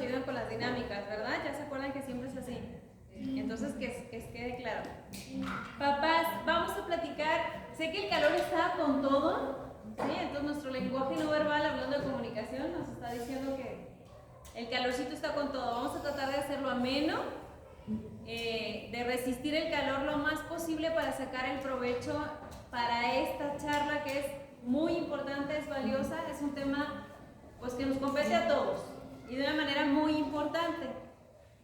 ayudan con las dinámicas, ¿verdad? Ya se acuerdan que siempre es así. Entonces, que quede claro. Papás, vamos a platicar. Sé que el calor está con todo, ¿sí? Entonces, nuestro lenguaje no verbal, hablando de comunicación, nos está diciendo que el calorcito está con todo. Vamos a tratar de hacerlo ameno, de resistir el calor lo más posible para sacar el provecho para esta charla que es muy importante, es valiosa, es un tema pues que nos compete a todos y de una manera muy importante.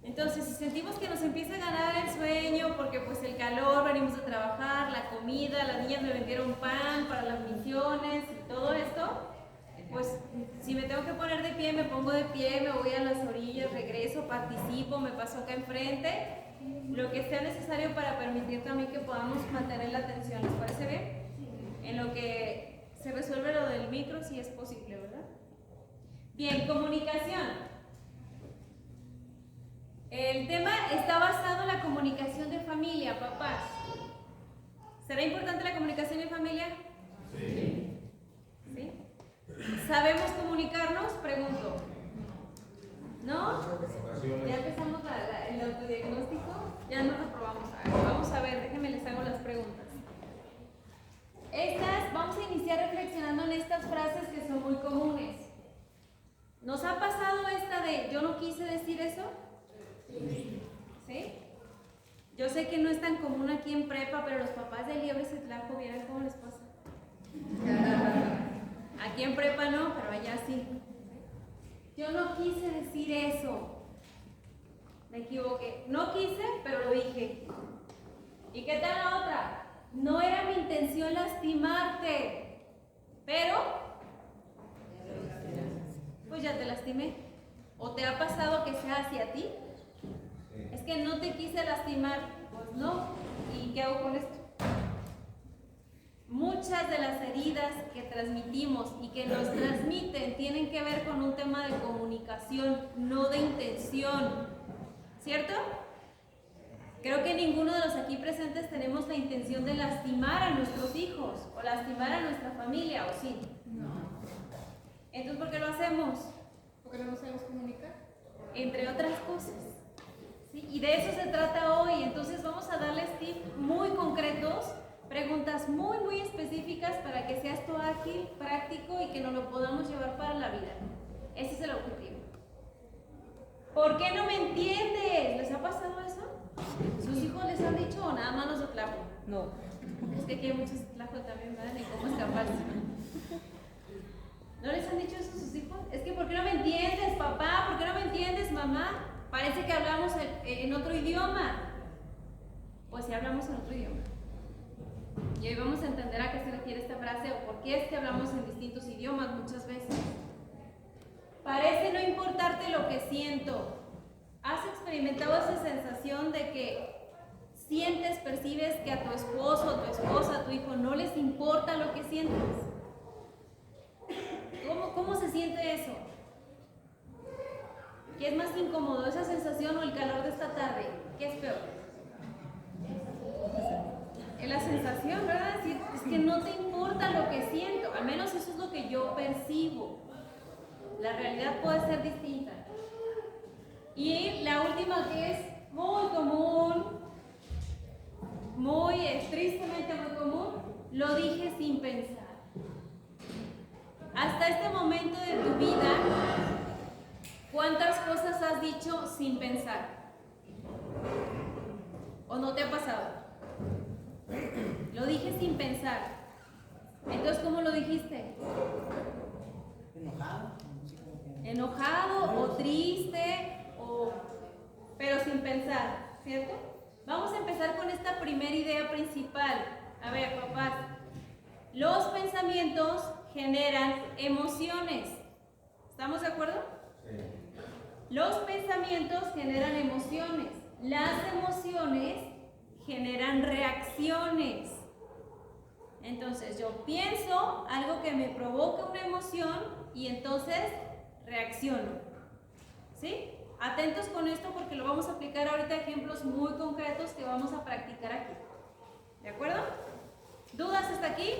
Entonces, si sentimos que nos empieza a ganar el sueño porque pues el calor, venimos a trabajar, la comida, las niñas me vendieron pan para las misiones y todo esto, pues si me tengo que poner de pie, me pongo de pie, me voy a las orillas, regreso, participo, me paso acá enfrente, lo que sea necesario para permitir también que podamos mantener la atención. ¿Les parece bien? En lo que se resuelve lo del micro, si es posible, ¿verdad? Bien, comunicación. El tema está basado en la comunicación de familia, papás. ¿Será importante la comunicación en familia? Sí. ¿Sí? ¿Sabemos comunicarnos? Pregunto. ¿No? ¿Ya empezamos el autodiagnóstico? Ya nos reprobamos. Vamos a ver, déjenme les hago las preguntas. Vamos a iniciar reflexionando en estas frases que son muy comunes. ¿Nos ha pasado esta de yo no quise decir eso? ¿Sí? Yo sé que no es tan común aquí en prepa, pero los papás de Liebre Citlajco, ¿vieran cómo les pasa? Aquí en prepa no, pero allá sí. Yo no quise decir eso. Me equivoqué. No quise, pero lo dije. ¿Y qué tal la otra? No era mi intención lastimarte, pero pues ya te lastimé. ¿O te ha pasado que sea hacia ti? Es que no te quise lastimar. Pues no. ¿Y qué hago con esto? Muchas de las heridas que transmitimos y que nos transmiten tienen que ver con un tema de comunicación, no de intención. ¿Cierto? Creo que ninguno de los aquí presentes tenemos la intención de lastimar a nuestros hijos o lastimar a nuestra familia, ¿o sí? No. Entonces, ¿por qué lo hacemos? Porque no sabemos comunicar. Entre otras cosas. ¿Sí? Y de eso se trata hoy. Entonces vamos a darles tips muy concretos, preguntas muy, muy específicas para que sea esto ágil, práctico y que nos lo podamos llevar para la vida. Ese es el objetivo. ¿Por qué no me entiendes? ¿Les ha pasado eso? ¿Sus hijos les han dicho o nada más los de Tlajo? No. Es que aquí hay muchos de Tlajo también, ¿verdad? Ni cómo escaparse. ¿No les han dicho eso a sus hijos? Es que ¿por qué no me entiendes, papá? ¿Por qué no me entiendes, mamá? Parece que hablamos en otro idioma. Pues sí hablamos en otro idioma. Y hoy vamos a entender a qué se refiere esta frase o por qué es que hablamos en distintos idiomas muchas veces. Parece no importarte lo que siento. ¿Has experimentado esa sensación de que sientes, percibes que a tu esposo, a tu esposa, a tu hijo no les importa lo que sientes? ¿Cómo se siente eso? ¿Qué es más incómodo, esa sensación o el calor de esta tarde? ¿Qué es peor? Es la sensación, ¿verdad? Es que no te importa lo que siento, al menos eso es lo que yo percibo. La realidad puede ser distinta. Y la última que es muy común, tristemente muy común, lo dije sin pensar. Hasta este momento de tu vida, ¿cuántas cosas has dicho sin pensar? ¿O no te ha pasado? Lo dije sin pensar. Entonces, ¿cómo lo dijiste? Enojado o triste, pero sin pensar, ¿cierto? Vamos a empezar con esta primera idea principal. A ver, papás, los pensamientos generan emociones. ¿Estamos de acuerdo? Sí. Los pensamientos generan emociones. Las emociones generan reacciones. Entonces yo pienso algo que me provoca una emoción y entonces reacciono. ¿Sí? Atentos con esto porque lo vamos a aplicar ahorita a ejemplos muy concretos que vamos a practicar aquí. ¿De acuerdo? ¿Dudas hasta aquí?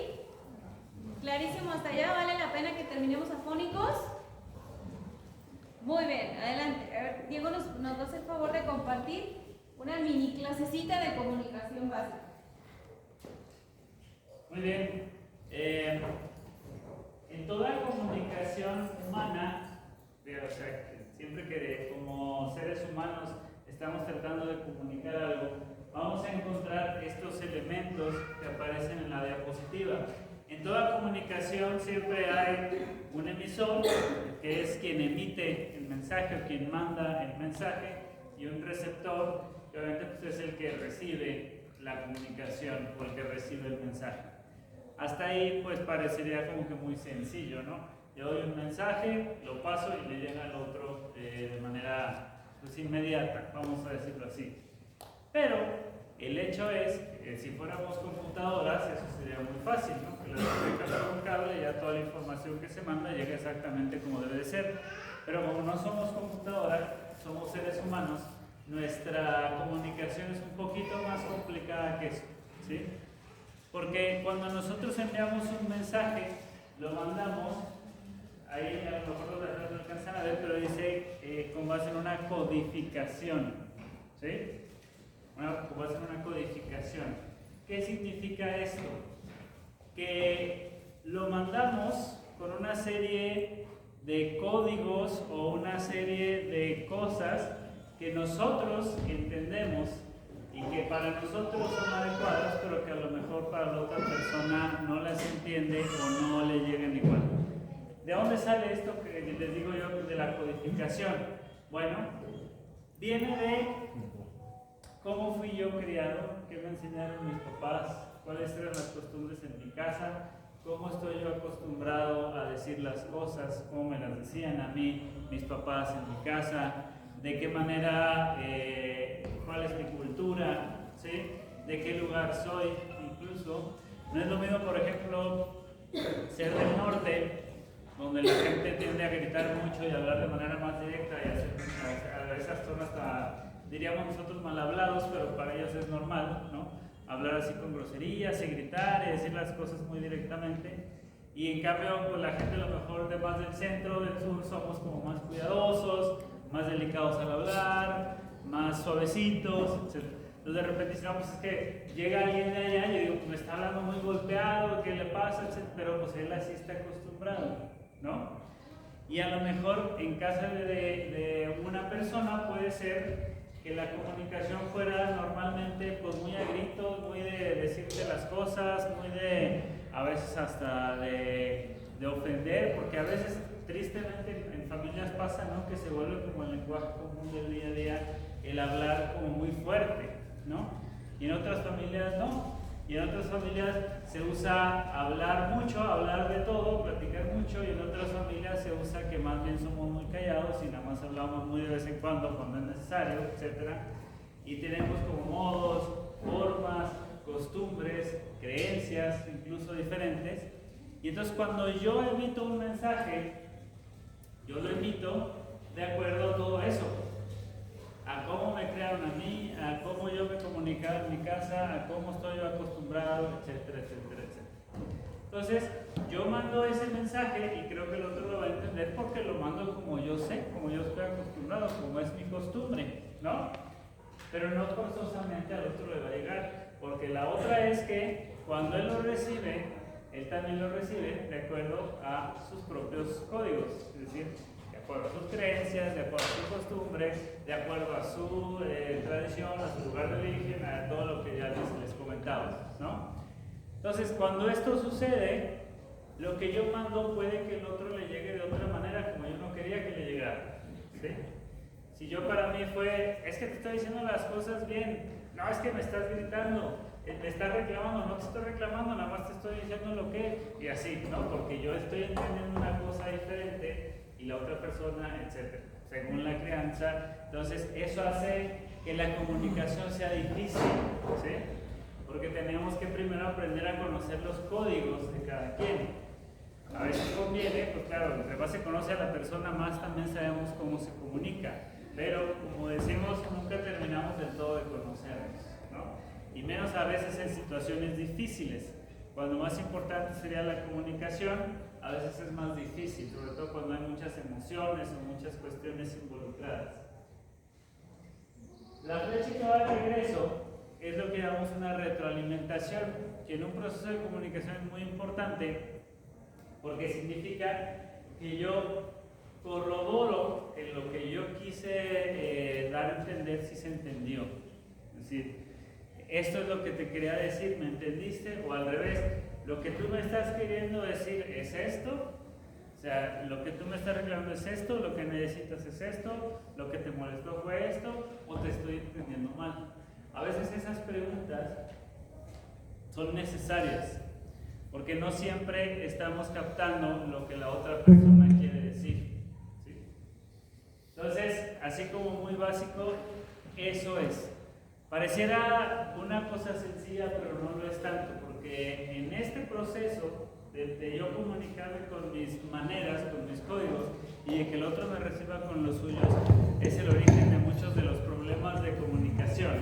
¿Clarísimo hasta allá? ¿Vale la pena que terminemos afónicos? Muy bien, adelante. A ver, Diego nos va a hacer el favor de compartir una mini clasecita de comunicación básica. Muy bien. En toda comunicación humana, o sea, siempre que como seres humanos estamos tratando de comunicar algo, vamos a encontrar estos elementos que aparecen en la diapositiva. En toda comunicación siempre hay un emisor, que es quien emite el mensaje o quien manda el mensaje, y un receptor, que obviamente pues, es el que recibe la comunicación o el que recibe el mensaje. Hasta ahí pues parecería como que muy sencillo, ¿no? Yo doy un mensaje, lo paso y le llega al otro de manera pues, inmediata, vamos a decirlo así. Pero el hecho es que si fuéramos computadoras, eso sería muy fácil, ¿no? Que le conectas con un cable y ya toda la información que se manda llega exactamente como debe de ser. Pero como no somos computadoras, somos seres humanos, nuestra comunicación es un poquito más complicada que eso, ¿sí? Porque cuando nosotros enviamos un mensaje, lo mandamos, ahí a lo mejor los no alcanzan a ver, pero dice con base en una codificación, ¿sí? Con base en una codificación. ¿Qué significa esto? Que lo mandamos con una serie de códigos o una serie de cosas que nosotros entendemos y que para nosotros son adecuadas, pero que a lo mejor para la otra persona no las entiende o no le llegan igual. ¿De dónde sale esto que les digo yo de la codificación? Bueno, viene de cómo fui yo criado, qué me enseñaron mis papás, cuáles eran las costumbres en mi casa, cómo estoy yo acostumbrado a decir las cosas, cómo me las decían a mí mis papás en mi casa, de qué manera, cuál es mi cultura, ¿sí? De qué lugar soy, incluso. No es lo mismo, por ejemplo, ser del norte, donde la gente tiende a gritar mucho y hablar de manera más directa y a veces son hasta, diríamos nosotros, mal hablados, pero para ellos es normal, ¿no? Hablar así con groserías y gritar y decir las cosas muy directamente. Y en cambio, pues, la gente a lo mejor de más del centro, del sur, somos como más cuidadosos, más delicados al hablar, más suavecitos, etc. Entonces de repente dicen, no, pues es que llega alguien de allá y yo digo, pues me está hablando muy golpeado, ¿qué le pasa? Etc. Pero pues él así está acostumbrado, ¿no? Y a lo mejor en casa de una persona puede ser que la comunicación fuera normalmente pues muy a gritos, muy de decirte las cosas, muy de, a veces hasta de ofender, porque a veces tristemente en familias pasa, ¿no? Que se vuelve como el lenguaje común del día a día el hablar como muy fuerte, ¿no? Y en otras familias no. Y en otras familias se usa hablar mucho, hablar de todo, platicar mucho, y en otras familias se usa que más bien somos muy callados y nada más hablamos muy de vez en cuando es necesario, etc. Y tenemos como modos, formas, costumbres, creencias, incluso diferentes. Y entonces cuando yo emito un mensaje, yo lo emito de acuerdo a todo eso. A cómo me crearon a mí, a cómo yo me comunicaba en mi casa, a cómo estoy yo acostumbrado, etcétera, etcétera, etcétera. Entonces, yo mando ese mensaje y creo que el otro lo va a entender porque lo mando como yo sé, como yo estoy acostumbrado, como es mi costumbre, ¿no? Pero no forzosamente al otro le va a llegar, porque la otra es que cuando él lo recibe, él también lo recibe de acuerdo a sus propios códigos, es decir, de acuerdo a sus creencias, de acuerdo a sus costumbres, de acuerdo a su tradición, a su lugar de origen, a todo lo que ya les comentaba, ¿no? Entonces, cuando esto sucede, lo que yo mando puede que el otro le llegue de otra manera, como yo no quería que le llegara, ¿sí? Si yo para mí fue, es que te estoy diciendo las cosas bien, no, es que me estás gritando, me estás reclamando, no te estoy reclamando, nada más te estoy diciendo lo que, y así, ¿no? Porque yo estoy entendiendo una cosa diferente y la otra persona, etc. Según la crianza. Entonces eso hace que la comunicación sea difícil, ¿sí? Porque tenemos que primero aprender a conocer los códigos de cada quien. A veces conviene, pues claro, entre más se conoce a la persona, más también sabemos cómo se comunica. Pero como decimos, nunca terminamos del todo de conocernos, ¿no? Y menos a veces en situaciones difíciles, cuando más importante sería la comunicación. a veces es más difícil, sobre todo cuando hay muchas emociones o muchas cuestiones involucradas. La flecha que va de regreso es lo que llamamos una retroalimentación, que en un proceso de comunicación es muy importante porque significa que yo corroboro en lo que yo quise dar a entender si se entendió. Es decir, esto es lo que te quería decir, ¿me entendiste? O al revés, lo que tú me estás queriendo decir es esto. O sea, lo que tú me estás reclamando es esto, lo que necesitas es esto, lo que te molestó fue esto, o te estoy entendiendo mal. A veces esas preguntas son necesarias, porque no siempre estamos captando lo que la otra persona quiere decir. ¿Sí? Entonces, así como muy básico, eso es. Pareciera una cosa sencilla, pero no lo es tanto, porque en este proceso de yo comunicarme con mis maneras, con mis códigos, y de que el otro me reciba con los suyos, es el origen de muchos de los problemas de comunicación.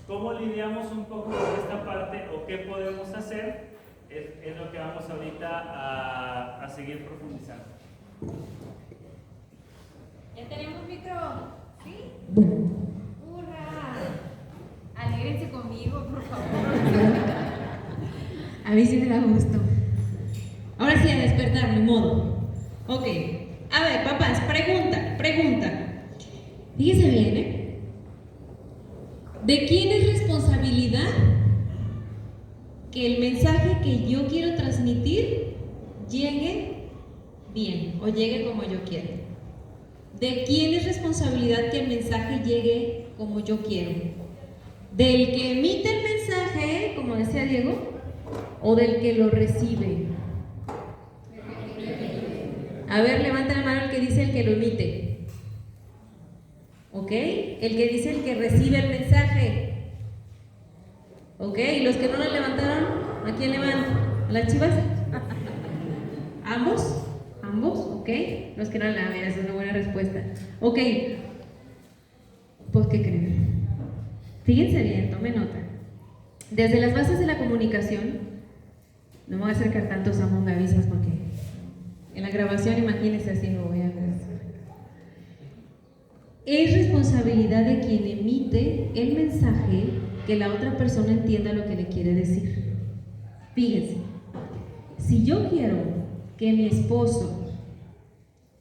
¿Cómo lidiamos un poco con esta parte o qué podemos hacer? Es lo que vamos ahorita a seguir profundizando. ¿Ya tenemos micro? ¿Sí? ¡Hurra! Alégrense conmigo, por favor. A mí sí me da gusto. Ahora sí, a despertar, ni modo. Ok. A ver, papás, pregunta. Fíjese bien, ¿eh? ¿De quién es responsabilidad que el mensaje que yo quiero transmitir llegue bien o llegue como yo quiero? ¿De quién es responsabilidad que el mensaje llegue como yo quiero? ¿Del que emite el mensaje, como decía Diego, o del que lo recibe? A ver, levanta la mano el que dice el que lo emite. ¿Ok? El que dice el que recibe el mensaje. ¿Ok? ¿Y los que no lo levantaron? ¿A quién le van? ¿A las chivas? ¿Ambos? ¿Ambos? ¿Ok? Los que no la ven, es una buena respuesta. Ok. Pues, ¿qué creen? Fíjense bien, tomen nota. Desde las bases de la comunicación, no me voy a acercar tantos a mongavisas porque en la grabación, imagínense así, no voy a ver. Es responsabilidad de quien emite el mensaje que la otra persona entienda lo que le quiere decir. Fíjense, si yo quiero que mi esposo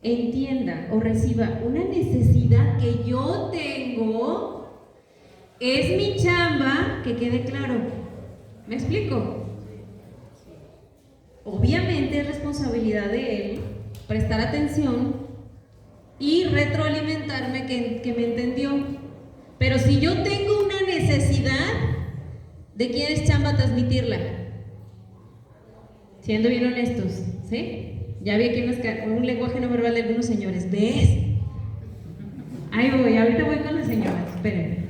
entienda o reciba una necesidad que yo tengo, es mi chamba que quede claro. ¿Me explico? Obviamente es responsabilidad de él prestar atención y retroalimentarme que me entendió. Pero si yo tengo una necesidad, ¿de quién es chamba transmitirla? Siendo bien honestos, ¿sí? Ya vi aquí un lenguaje no verbal de algunos señores. ¿Ves? Ahí voy, ahorita voy con las señoras, espérenme.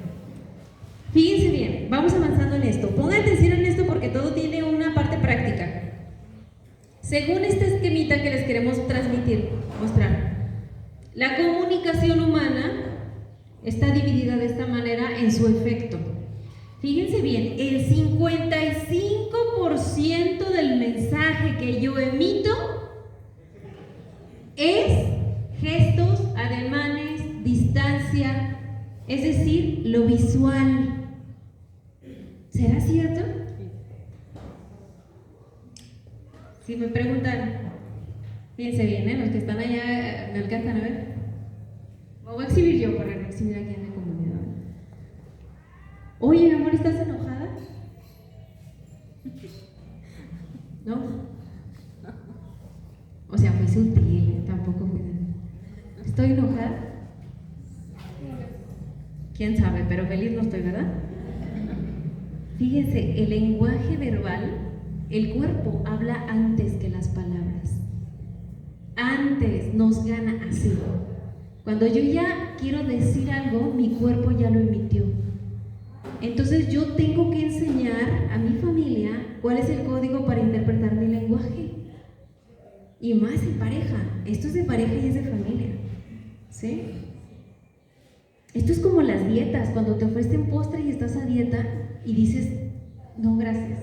Fíjense bien, vamos avanzando en esto. Pongan atención en esto porque todo tiene una parte práctica. Según este esquemita que les queremos mostrar, la comunicación humana está dividida de esta manera en su efecto. Fíjense bien, el 55% del mensaje que yo emito es gestos, ademanes, distancia, es decir, lo visual. ¿Será cierto? Si me preguntan, fíjense bien, los que están allá me alcanzan a ver. Me voy a exhibir yo para no exhibir aquí en la comunidad. Oye, mi amor, ¿estás enojada? ¿No? O sea, fui sutil, tampoco fui. ¿Estoy enojada? ¿Quién sabe? Pero feliz no estoy, ¿verdad? Fíjense, el lenguaje verbal, el cuerpo habla antes que las palabras. Antes nos gana así. Cuando yo ya quiero decir algo, mi cuerpo ya lo emitió. Entonces yo tengo que enseñar a mi familia cuál es el código para interpretar mi lenguaje. Y más en pareja. Esto es de pareja y es de familia. ¿Sí? Esto es como las dietas. Cuando te ofrecen postre y estás a dieta y dices, no, gracias.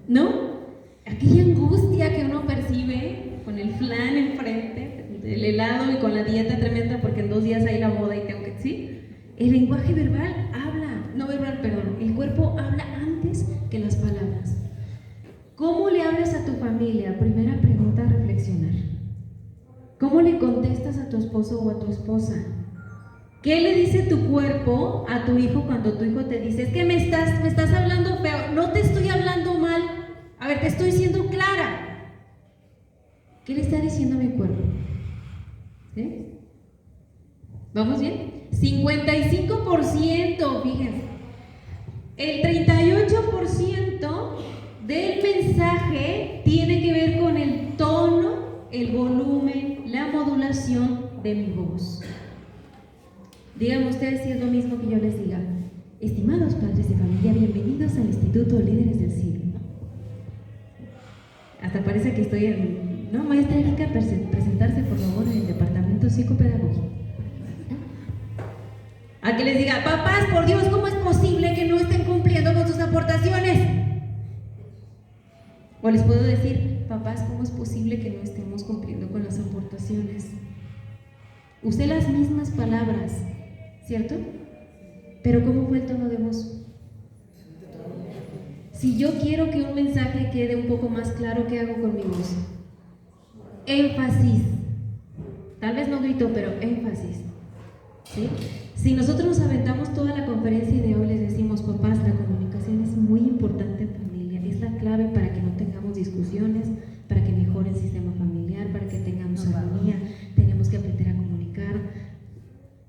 ¿No? Aquella angustia angustia que uno percibe con el flan enfrente, el helado y con la dieta tremenda porque en 2 días hay la boda y tengo que decir, el lenguaje verbal habla, no verbal, perdón, el cuerpo habla antes que las palabras. ¿Cómo le hablas a tu familia? Primera pregunta a reflexionar. ¿Cómo le contestas a tu esposo o a tu esposa? ¿Qué le dice tu cuerpo a tu hijo cuando tu hijo te dice, es que me estás hablando feo? No te estoy hablando mal. A ver, te estoy siendo clara. ¿Qué le está diciendo mi cuerpo? ¿Sí? ¿Vamos bien? 55%, fíjense. El 38% del mensaje tiene que ver con el tono, el volumen, la modulación de mi voz. Díganme ustedes si es lo mismo que yo les diga. Estimados padres de familia, bienvenidos al Instituto Líderes del Siglo. Hasta parece que estoy en... No, maestra Erika, presentarse por favor en el departamento psicopedagógico. A que les diga, papás, por Dios, ¿cómo es posible que no estén cumpliendo con sus aportaciones? O les puedo decir, papás, ¿cómo es posible que no estemos cumpliendo con las aportaciones? Usé las mismas palabras, ¿cierto? Pero ¿cómo fue el tono de voz? Si yo quiero que un mensaje quede un poco más claro, ¿qué hago con mi voz? Énfasis. Tal vez no grito, pero énfasis. ¿Sí? Si nosotros nos aventamos toda la conferencia y de hoy les decimos, papás, la comunicación es muy importante en familia, es la clave para que no tengamos discusiones, para que mejore el sistema familiar, para que tengamos armonía, tenemos que aprender a comunicar.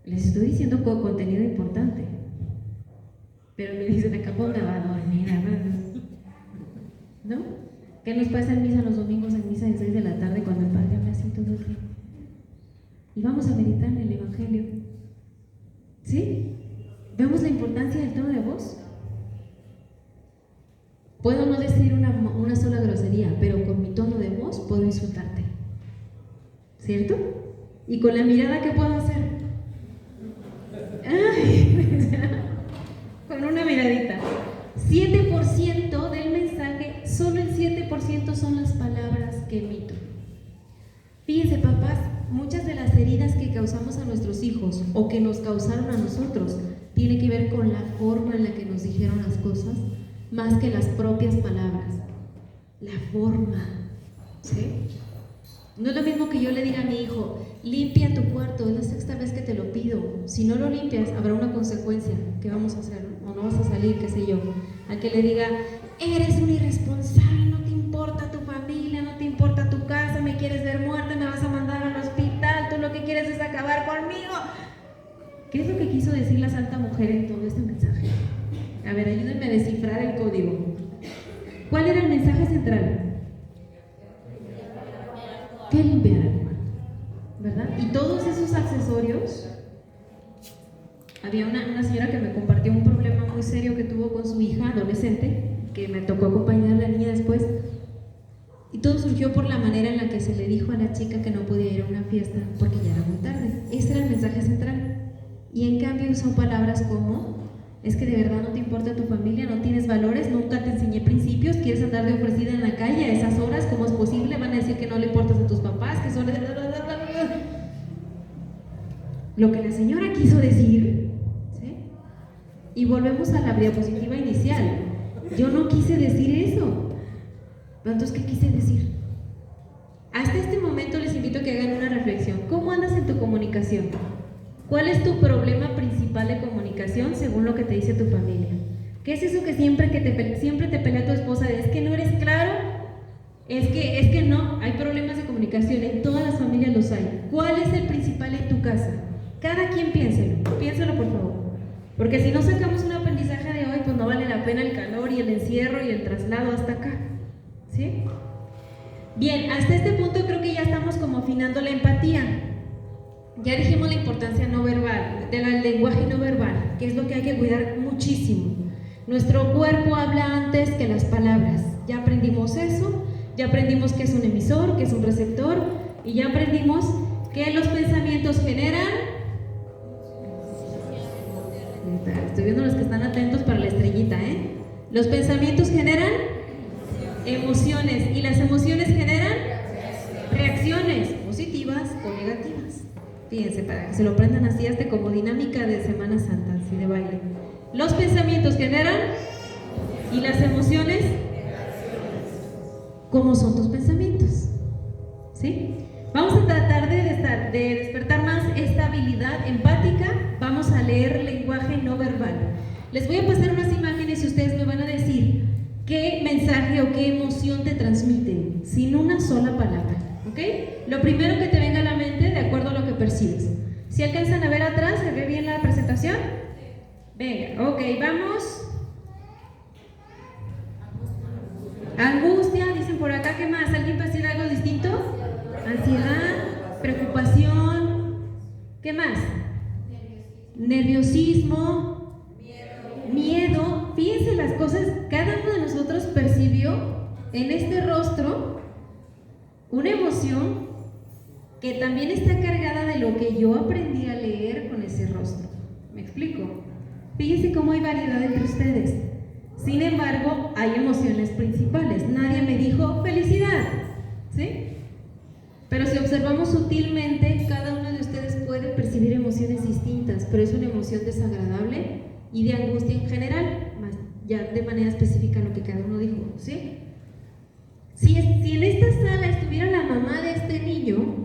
Les estoy diciendo contenido importante, pero me dicen, acá ponga va a dormir, ¿no? ¿Qué nos pasa en misa los domingos, en misa de 6 de la tarde, cuando el padre habla así todo el tiempo? Y vamos a meditar en el Evangelio. ¿Sí? ¿Vemos la importancia del tono de voz? Puedo no decir una sola grosería, pero con mi tono de voz puedo insultarte. ¿Cierto? ¿Y con la mirada qué puedo hacer? ¡Ay! Con una miradita. 7% del mensaje, solo el 7% son las palabras que emito. Fíjense, papás, muchas de las heridas que causamos a nuestros hijos o que nos causaron a nosotros tiene que ver con la forma en la que nos dijeron las cosas más que las propias palabras. La forma, ¿sí? No es lo mismo que yo le diga a mi hijo, limpia tu cuarto, es la 6ª vez que te lo pido. Si no lo limpias, habrá una consecuencia. ¿Qué vamos a hacer? O no vas a salir, qué sé yo. A que le diga, eres un irresponsable, no te importa tu familia, no te importa tu casa, me quieres ver muerta, me vas a mandar al hospital, tú lo que quieres es acabar conmigo. ¿Qué es lo que quiso decir la santa mujer en todo este mensaje? A ver, ayúdenme a descifrar el código. ¿Cuál era el mensaje central? Que limpiar el cuarto, ¿verdad? Y todos esos accesorios. Había una señora que me compartió un problema muy serio que tuvo con su hija adolescente, que me tocó acompañar a la niña después, y todo surgió por la manera en la que se le dijo a la chica que no podía ir a una fiesta porque ya era muy tarde. Ese era el mensaje central. Y en cambio usó palabras como, es que de verdad no te importa tu familia, no tienes valores, nunca te enseñé principios, quieres andar de ofrecida en la calle a esas horas, ¿cómo es posible? Van a decir que no le importas a tus papás, que son... Lo que la señora quiso decir, ¿sí? Y volvemos a la diapositiva inicial. Yo no quise decir eso. Entonces, ¿qué quise decir? Hasta este momento les invito a que hagan una reflexión. ¿Cómo andas en tu comunicación? ¿Cuál es tu problema principal de comunicación según lo que te dice tu familia? ¿Qué es eso que siempre te pelea tu esposa de, es que no eres claro? Es que no, hay problemas de comunicación, en todas las familias los hay. ¿Cuál es el principal en tu casa? Cada quien piénselo por favor. Porque si no sacamos un aprendizaje de hoy, pues no vale la pena el calor y el encierro y el traslado hasta acá. ¿Sí? Bien, hasta este punto creo que ya estamos como afinando la empatía. Ya dijimos la importancia no verbal, del lenguaje no verbal, que es lo que hay que cuidar muchísimo. Nuestro cuerpo habla antes que las palabras. Ya aprendimos eso, ya aprendimos que es un emisor, que es un receptor, y ya aprendimos que los pensamientos generan... Estoy viendo los que están atentos para la estrellita, ¿eh? Los pensamientos generan Emociones. ¿Y las emociones generan? Reacciones positivas o negativas. Fíjense, para que se lo aprendan así, hasta como dinámica de Semana Santa, así de baile. Los pensamientos generan y las emociones. ¿Cómo son tus pensamientos? ¿Sí? Vamos a tratar de despertar más esta habilidad empática. Vamos a leer lenguaje no verbal. Les voy a pasar unas imágenes y ustedes me van a decir qué mensaje o qué emoción te transmiten, sin una sola palabra. ¿Ok? Lo primero que te venga a la mente de acuerdo a lo que percibes. ¿Si alcanzan a ver atrás? ¿Se ve bien la presentación? Venga, ok, vamos. Angustia, dicen por acá, ¿qué más? ¿Alguien percibe algo distinto? Ansiedad, preocupación, ¿qué más? Nerviosismo, miedo. Fíjense las cosas, cada uno de nosotros percibió en este rostro una emoción que también está cargada de lo que yo aprendí a leer con ese rostro. ¿Me explico? Fíjense cómo hay variedad entre ustedes. Sin embargo, hay emociones principales. Nadie me dijo felicidad, ¿sí? Pero si observamos sutilmente, cada uno de ustedes puede percibir emociones distintas, pero es una emoción desagradable y de angustia en general, más ya de manera específica lo que cada uno dijo, ¿sí? Si en esta sala estuviera la mamá de este niño,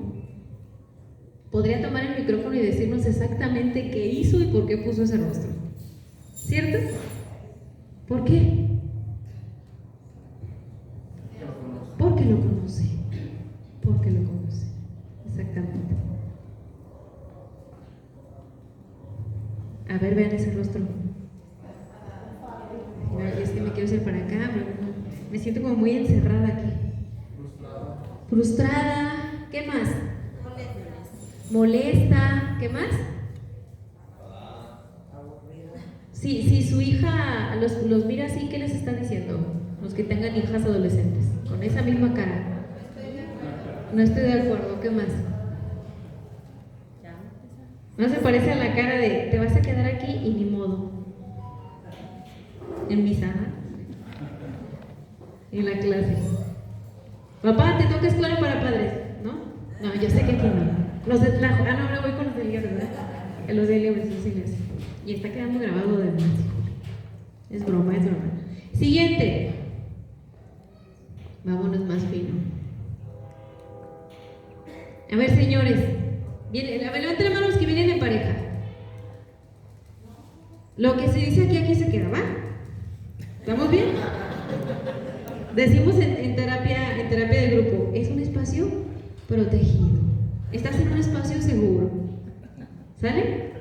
podría tomar el micrófono y decirnos exactamente qué hizo y por qué puso ese rostro, ¿cierto? ¿Por qué? Porque lo conoce. Porque lo conoce. Exactamente. A ver, vean ese rostro. Es que me quiero hacer para acá, pero me siento como muy encerrada aquí. Frustrada. ¿Qué más? Molesta. ¿Qué más? Si su hija los mira así, ¿qué les está diciendo? Los que tengan hijas adolescentes, con esa misma cara. No estoy de acuerdo, ¿qué más? No se parece a la cara de te vas a quedar aquí y ni modo. En mi sala, en la clase. Papá, te toca escuela para padres, ¿no? No, yo sé que aquí no. Los de Tlajo, no, ahora voy con los de León, ¿verdad? Los de León, sí. Y está quedando grabado de más. Es broma, es broma. Siguiente. Vámonos más fino. A ver, señores. Levanten la mano los que vienen en pareja. Lo que se dice aquí se queda, ¿va? ¿Estamos bien? Decimos en terapia de grupo, es un espacio protegido. Estás en un espacio seguro. ¿Sale?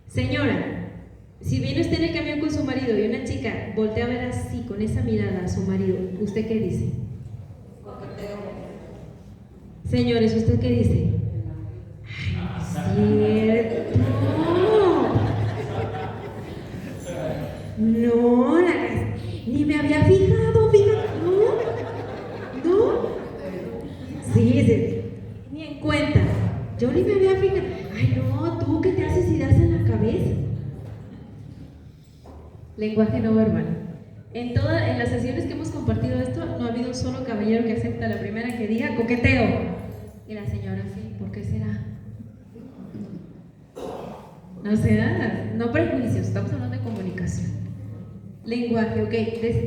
Señora, si viene usted en el camión con su marido y una chica voltea a ver así, con esa mirada a su marido, ¿usted qué dice? Señores, ¿usted qué dice? ¡Cierto! No, ni me había fijado, fíjate. No. Sí, ni en cuenta. Yo ni me había fijado. Ay, no, tú qué te haces ideas en la cabeza. Lenguaje no verbal. En las sesiones que hemos compartido esto, no ha habido un solo caballero que acepta la primera que diga coqueteo. Y la señora, sí, ¿por qué será? No será, no prejuicios, estamos hablando de comunicación. Lenguaje, ok.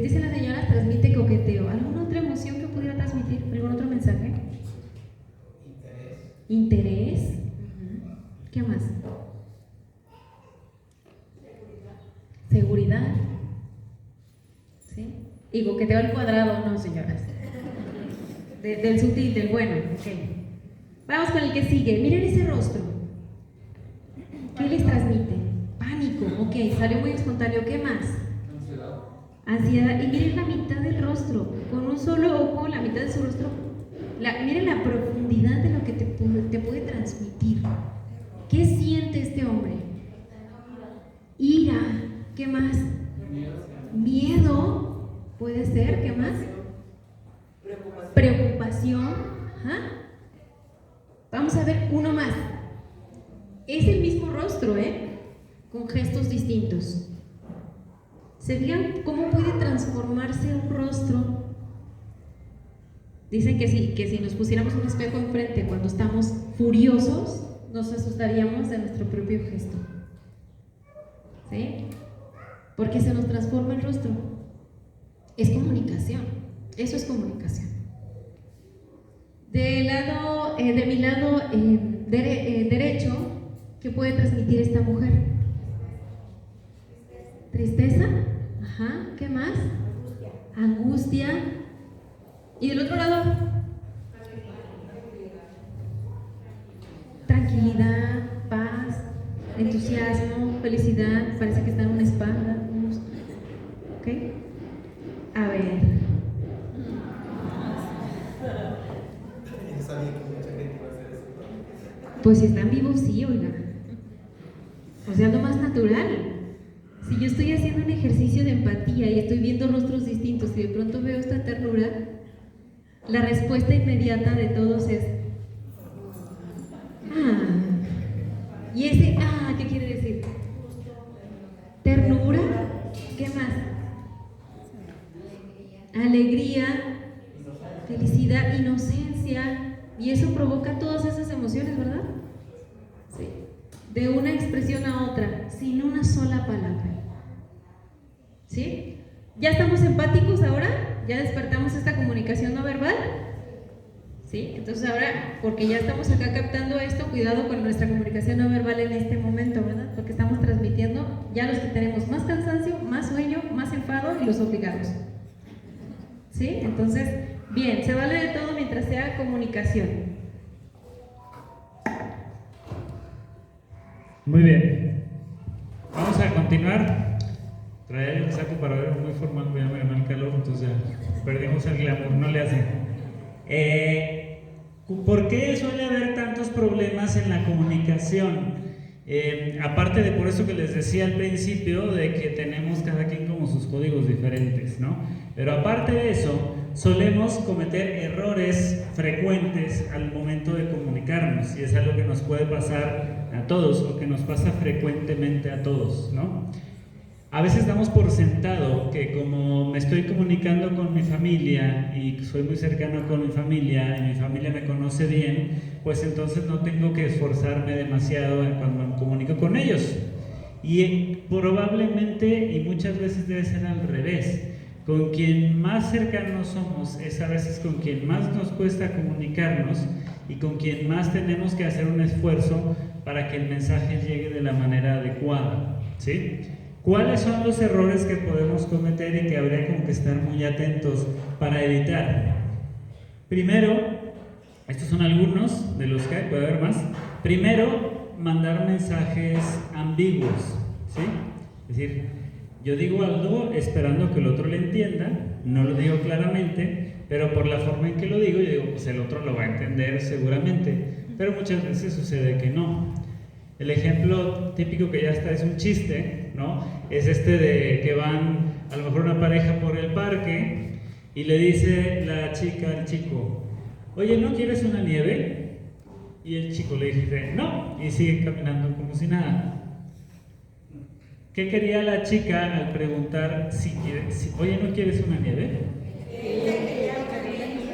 Dice la señora, transmite coqueteo. ¿Alguna otra emoción que pudiera transmitir? ¿Algún otro mensaje? Interés. ¿Qué más? Seguridad. ¿Sí? Y coqueteo al cuadrado, no, señoras. Del sutil, del bueno. Ok. Vamos con el que sigue. Miren ese rostro. ¿Qué les transmite? Pánico. Ok, salió muy espontáneo. ¿Qué más? Ansiedad. Y miren la mitad del rostro. Con un solo ojo, la mitad de su rostro. Miren la profundidad de lo que te puede transmitir. ¿Qué siente este hombre? Ira. ¿Qué más? Miedo. Puede ser. ¿Qué más? Preocupación. ¿Ah? Vamos a ver uno más. Es el mismo rostro, con gestos distintos. ¿Se fijan cómo puede transformarse un rostro Dicen que si nos pusiéramos un espejo enfrente cuando estamos furiosos, nos asustaríamos de nuestro propio gesto. ¿Sí? Porque se nos transforma el rostro. Es comunicación. Eso es comunicación. De mi lado derecho, ¿qué puede transmitir esta mujer? Tristeza. Ajá. ¿Qué más? Angustia. ¿Y del otro lado? Tranquilidad, paz, entusiasmo, felicidad. Parece que está en una espada. ¿Ok? A ver. Yo sabía que mucha gente iba a hacer eso. Pues si están vivos, sí, oiga. O sea, lo más natural. Si yo estoy haciendo un ejercicio de empatía y estoy viendo rostros distintos y de pronto veo esta ternura, la respuesta inmediata de todos es y ese ¿qué quiere decir? Ternura. ¿Qué más? Alegría, felicidad, inocencia. Y eso provoca todas esas emociones, ¿verdad? Sí. De una expresión a otra, sin una sola palabra. ¿Sí? ¿Ya estamos empáticos ahora? ¿Ya despertamos esta comunicación no verbal? ¿Sí? Entonces ahora, porque ya estamos acá captando esto, cuidado con nuestra comunicación no verbal en este momento, ¿verdad? Porque estamos transmitiendo ya los que tenemos más cansancio, más sueño, más enfado y los obligados. ¿Sí? Entonces, bien, se vale de todo mientras sea comunicación. Muy bien. Vamos a continuar. Traía el saco para ver muy formal, ya me ganó el calor, entonces ya perdimos el glamour, no le hace. ¿Por qué suele haber tantos problemas en la comunicación? Aparte de por eso que les decía al principio, de que tenemos cada quien como sus códigos diferentes, ¿no? Pero aparte de eso, solemos cometer errores frecuentes al momento de comunicarnos, y es algo que nos puede pasar a todos, o que nos pasa frecuentemente a todos, ¿no? A veces damos por sentado que como me estoy comunicando con mi familia y soy muy cercano con mi familia y mi familia me conoce bien, pues entonces no tengo que esforzarme demasiado cuando me comunico con ellos. Y probablemente y muchas veces debe ser al revés. Con quien más cercanos somos es a veces con quien más nos cuesta comunicarnos y con quien más tenemos que hacer un esfuerzo para que el mensaje llegue de la manera adecuada, ¿sí? ¿Cuáles son los errores que podemos cometer y que habría como que estar muy atentos para evitar? Primero, estos son algunos de los que hay, puede haber más. Primero, mandar mensajes ambiguos, ¿sí? Es decir, yo digo algo esperando que el otro lo entienda, no lo digo claramente, pero por la forma en que lo digo, yo digo, pues el otro lo va a entender seguramente, pero muchas veces sucede que no. El ejemplo típico que ya está es un chiste, ¿no? Es este de que van a lo mejor una pareja por el parque y le dice la chica al chico, oye, ¿no quieres una nieve? Y el chico le dice, no, y sigue caminando como si nada. ¿Qué quería la chica al preguntar oye, ¿no quieres una nieve?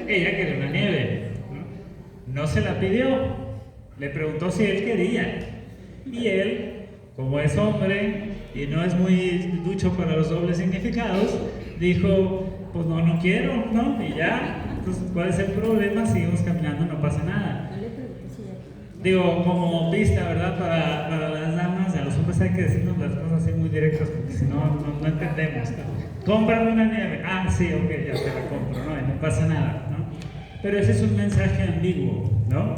Ella quería una nieve, ¿no? No se la pidió, le preguntó si él quería. Y él, como es hombre y no es muy ducho para los dobles significados, dijo, pues no quiero, ¿no? Y ya, entonces, ¿cuál es el problema? Seguimos caminando, no pasa nada. Digo, como pista, ¿verdad? Para las damas, a los hombres hay que decirnos las cosas así muy directas porque si no entendemos, ¿no? Cómprame una nieve. Ah, sí, ok, ya te la compro, ¿no? Y no pasa nada, ¿no? Pero ese es un mensaje ambiguo, ¿no?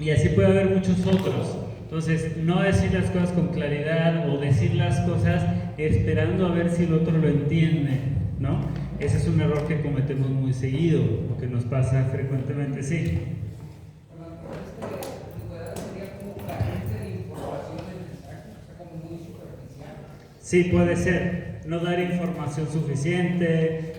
Y así puede haber muchos otros. Entonces, no decir las cosas con claridad o decir las cosas esperando a ver si el otro lo entiende, ¿no? Ese es un error que cometemos muy seguido, o que nos pasa frecuentemente, sí. Sí, puede ser. No dar información suficiente,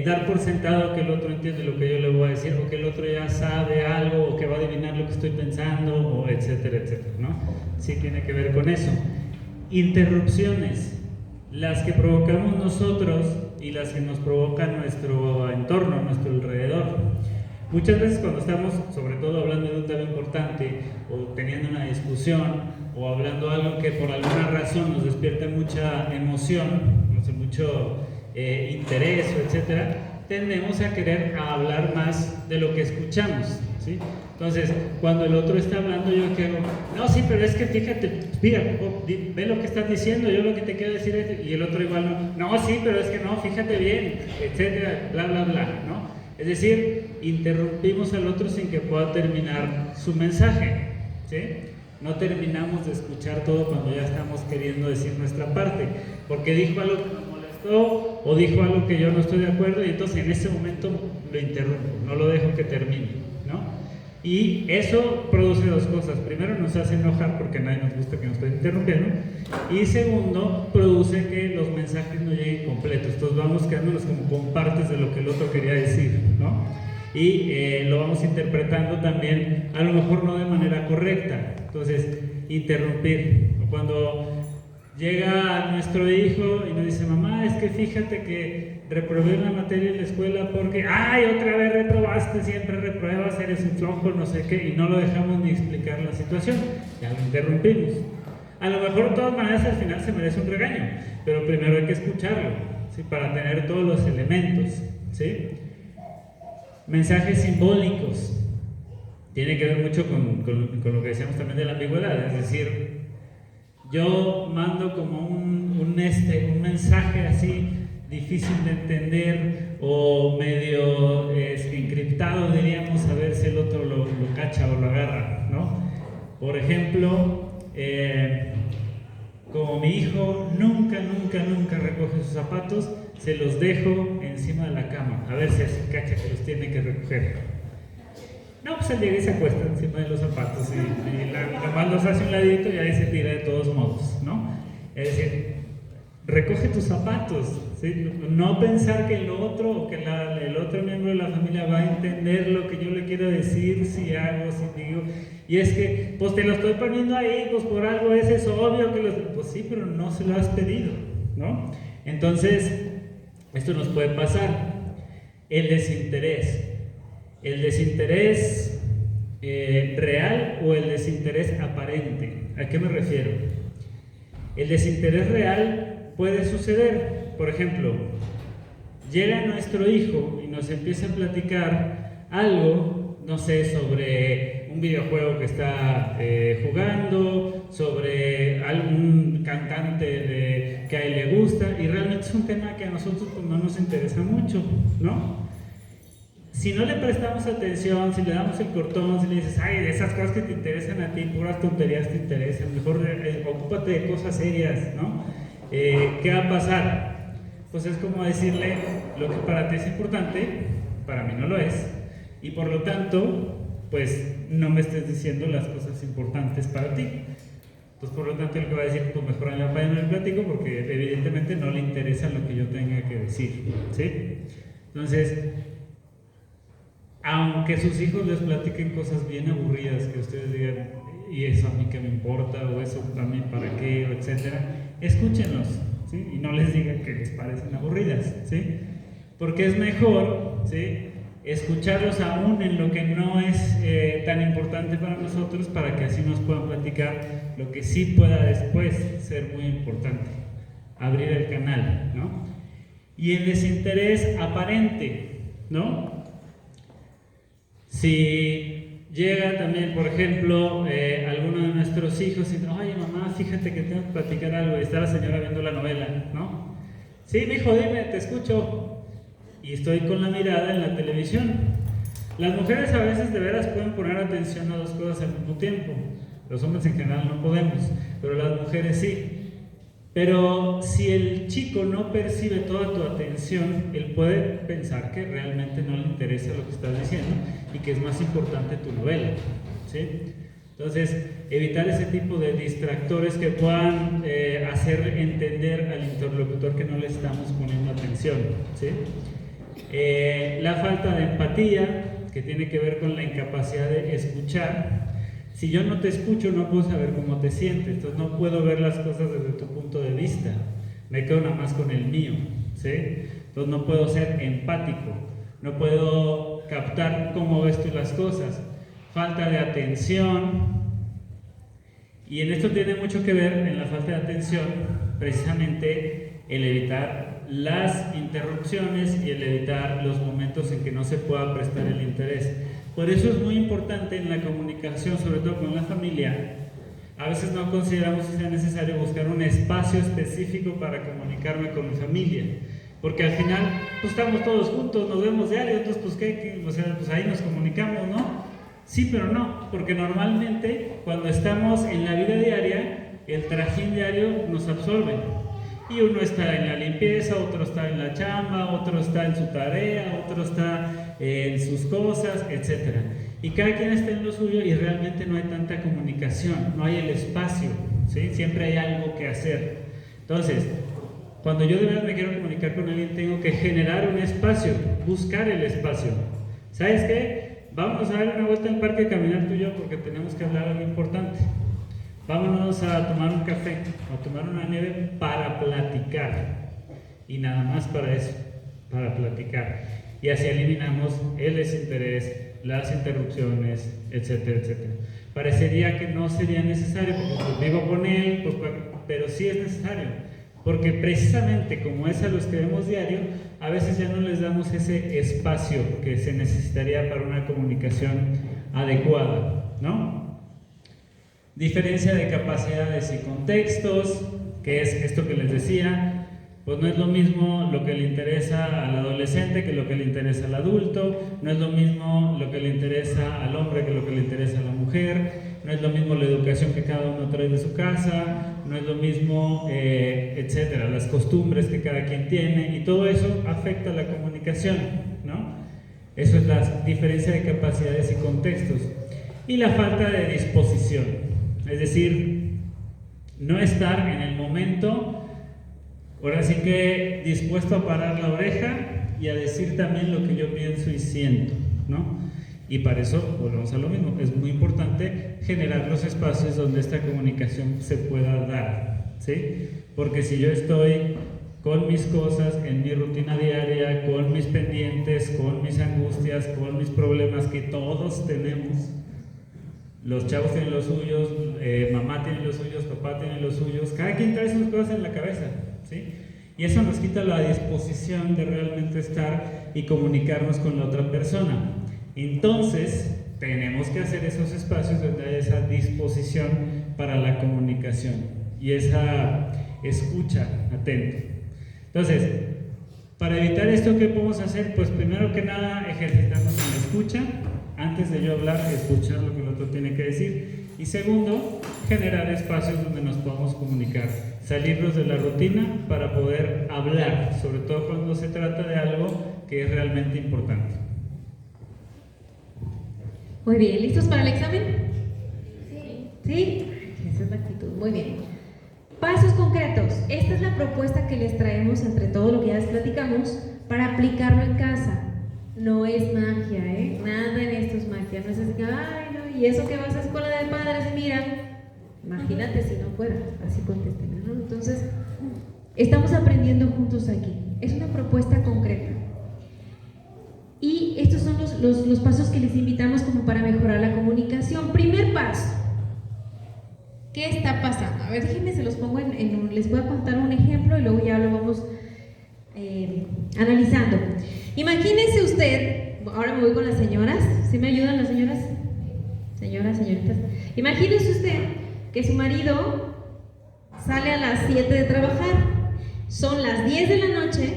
dar por sentado que el otro entiende lo que yo le voy a decir, o que el otro ya sabe algo, o que va a adivinar lo que estoy pensando, o etcétera, etcétera, ¿no? Sí tiene que ver con eso. Interrupciones, las que provocamos nosotros y las que nos provoca nuestro entorno, nuestro alrededor. Muchas veces cuando estamos, sobre todo hablando de un tema importante, o teniendo una discusión, o hablando algo que por alguna razón nos despierta mucha emoción, no sé, mucho interés, etcétera, tendemos a querer hablar más de lo que escuchamos, ¿sí? Entonces, cuando el otro está hablando, yo quiero, no, sí, pero es que fíjate, mira, ve lo que estás diciendo, yo lo que te quiero decir es, y el otro igual, no, sí, pero es que no, fíjate bien, etcétera, bla, bla, bla, ¿no? Es decir, interrumpimos al otro sin que pueda terminar su mensaje, ¿sí? No terminamos de escuchar todo cuando ya estamos queriendo decir nuestra parte, porque dijo algo que nos molestó o dijo algo que yo no estoy de acuerdo y entonces en ese momento lo interrumpo, no lo dejo que termine, ¿no? Y eso produce dos cosas. Primero, nos hace enojar porque a nadie nos gusta que nos estén interrumpiendo. Y segundo, produce que los mensajes no lleguen completos. Entonces vamos quedándonos como con partes de lo que el otro quería decir, ¿no? Y lo vamos interpretando también, a lo mejor no de manera correcta. Entonces, interrumpir. Cuando llega nuestro hijo y nos dice, mamá, es que fíjate que reprobé una materia en la escuela porque, ay, otra vez reprobaste, siempre repruebas, eres un flojo, no sé qué, y no lo dejamos ni explicar la situación, ya lo interrumpimos. A lo mejor de todas maneras al final se merece un regaño, pero primero hay que escucharlo, ¿sí? Para tener todos los elementos, ¿sí? Mensajes simbólicos. Tiene que ver mucho con lo que decíamos también de la ambigüedad, es decir, yo mando como un mensaje así difícil de entender o medio encriptado, diríamos, a ver si el otro lo cacha o lo agarra, ¿no? Por ejemplo, como mi hijo nunca recoge sus zapatos, se los dejo encima de la cama, a ver si así cacha que los tiene que recoger. No, pues él llega y se acuesta encima de los zapatos y nomás los hace un ladito y ahí se tira de todos modos, ¿no? Es decir, recoge tus zapatos, ¿sí? No pensar que el otro o que el otro miembro de la familia va a entender lo que yo le quiero decir, si hago, si digo. Y es que, pues te lo estoy poniendo ahí, pues por algo es obvio que pues sí, pero no se lo has pedido, ¿no? Entonces, esto nos puede pasar. El desinterés. El desinterés real o el desinterés aparente. ¿A qué me refiero? El desinterés real puede suceder. Por ejemplo, llega nuestro hijo y nos empieza a platicar algo, no sé, sobre un videojuego que está jugando, sobre algún cantante que a él le gusta, y realmente es un tema que a nosotros pues, no nos interesa mucho, ¿no? Si no le prestamos atención, si le damos el cortón, si le dices, ay, de esas cosas que te interesan a ti, puras tonterías te interesan, mejor ocúpate de cosas serias, ¿no? ¿Qué va a pasar? Pues es como decirle, lo que para ti es importante, para mí no lo es, y por lo tanto, pues no me estés diciendo las cosas importantes para ti. Entonces, por lo tanto, lo que va a decir, pues mejor a mi papá no le platico, porque evidentemente no le interesa lo que yo tenga que decir, ¿sí? Entonces, aunque sus hijos les platiquen cosas bien aburridas, que ustedes digan, y eso a mí qué me importa, o eso a mí para qué, o etcétera, escúchenlos, ¿sí? Y no les digan que les parecen aburridas, ¿sí? Porque es mejor, ¿sí?, escucharlos aún en lo que no es tan importante para nosotros, para que así nos puedan platicar lo que sí pueda después ser muy importante, abrir el canal, ¿no? Y el desinterés aparente, ¿no? Si llega también, por ejemplo, alguno de nuestros hijos y dice, oye mamá, fíjate que tengo que platicar algo, y está la señora viendo la novela, ¿no? Sí, mijo, dime, te escucho. Y estoy con la mirada en la televisión. Las mujeres a veces de veras pueden poner atención a dos cosas al mismo tiempo. Los hombres en general no podemos, pero las mujeres sí. Pero si el chico no percibe toda tu atención, él puede pensar que realmente no le interesa lo que estás diciendo y que es más importante tu novela, ¿sí? Entonces, evitar ese tipo de distractores que puedan hacer entender al interlocutor que no le estamos poniendo atención, ¿sí? La falta de empatía, que tiene que ver con la incapacidad de escuchar. Si yo no te escucho, no puedo saber cómo te sientes, entonces no puedo ver las cosas desde tu punto de vista, me quedo nada más con el mío, ¿sí? Entonces no puedo ser empático, no puedo captar cómo ves tú las cosas. Falta de atención. Y en esto tiene mucho que ver, en la falta de atención, precisamente el evitar las interrupciones y el evitar los momentos en que no se pueda prestar el interés. Por eso es muy importante en la comunicación, sobre todo con la familia. A veces no consideramos que sea necesario buscar un espacio específico para comunicarme con mi familia, porque al final pues estamos todos juntos, nos vemos diario, entonces pues, pues ahí nos comunicamos, ¿no? Sí, pero no, porque normalmente cuando estamos en la vida diaria, el trajín diario nos absorbe. Y uno está en la limpieza, otro está en la chamba, otro está en su tarea, otro está en sus cosas, etc. Y cada quien está en lo suyo y realmente no hay tanta comunicación, no hay el espacio, ¿sí? Siempre hay algo que hacer. Entonces, cuando yo de verdad me quiero comunicar con alguien, tengo que generar un espacio, buscar el espacio. ¿Sabes qué? Vámonos a dar una vuelta al parque a caminar tú y yo porque tenemos que hablar algo importante. Vámonos a tomar un café o a tomar una nieve para platicar. Y nada más para eso, para platicar. Y así eliminamos el desinterés, las interrupciones, etcétera, etcétera. Parecería que no sería necesario porque pues vivo con él, pues, pero sí es necesario. Porque precisamente como es a los que vemos diario, a veces ya no les damos ese espacio que se necesitaría para una comunicación adecuada, ¿no? Diferencia de capacidades y contextos, que es esto que les decía, pues no es lo mismo lo que le interesa al adolescente que lo que le interesa al adulto, no es lo mismo lo que le interesa al hombre que lo que le interesa a la mujer, no es lo mismo la educación que cada uno trae de su casa, no es lo mismo, etcétera, las costumbres que cada quien tiene, y todo eso afecta la comunicación, ¿no? Eso es la diferencia de capacidades y contextos. Y la falta de disposición, es decir, no estar en el momento, ahora sí que dispuesto a parar la oreja y a decir también lo que yo pienso y siento, ¿no? Y para eso volvemos a lo mismo, es muy importante generar los espacios donde esta comunicación se pueda dar, ¿sí? Porque si yo estoy con mis cosas, en mi rutina diaria, con mis pendientes, con mis angustias, con mis problemas que todos tenemos, los chavos tienen los suyos, mamá tiene los suyos, papá tiene los suyos, cada quien trae sus cosas en la cabeza, ¿sí? Y eso nos quita la disposición de realmente estar y comunicarnos con la otra persona. Entonces, tenemos que hacer esos espacios donde hay esa disposición para la comunicación y esa escucha atenta. Entonces, para evitar esto, ¿qué podemos hacer? Pues primero que nada, ejercitarnos en la escucha. Antes de yo hablar, escuchar lo que el otro tiene que decir. Y segundo, generar espacios donde nos podamos comunicar. Salirnos de la rutina para poder hablar, sobre todo cuando se trata de algo que es realmente importante. Muy bien, ¿listos para el examen? Sí. ¿Sí? Esa es la actitud, muy bien. Pasos concretos. Esta es la propuesta que les traemos entre todo lo que ya les platicamos para aplicarlo en casa. No es magia, ¿eh? Nada en esto es magia. No es así que, ay, no, y eso que vas a escuela de padres, mira, imagínate si no fuera, así contesten, ¿no? Entonces, estamos aprendiendo juntos aquí. Es una propuesta concreta. Y estos son los pasos que les invitamos como para mejorar la comunicación. Primer paso. ¿Qué está pasando? A ver, déjenme, se los pongo les voy a contar un ejemplo y luego ya lo vamos analizando. Imagínense usted, ahora me voy con las señoras, ¿sí me ayudan las señoras? Señoritas. Imagínense usted que su marido sale a las 7 de trabajar, son las 10 de la noche,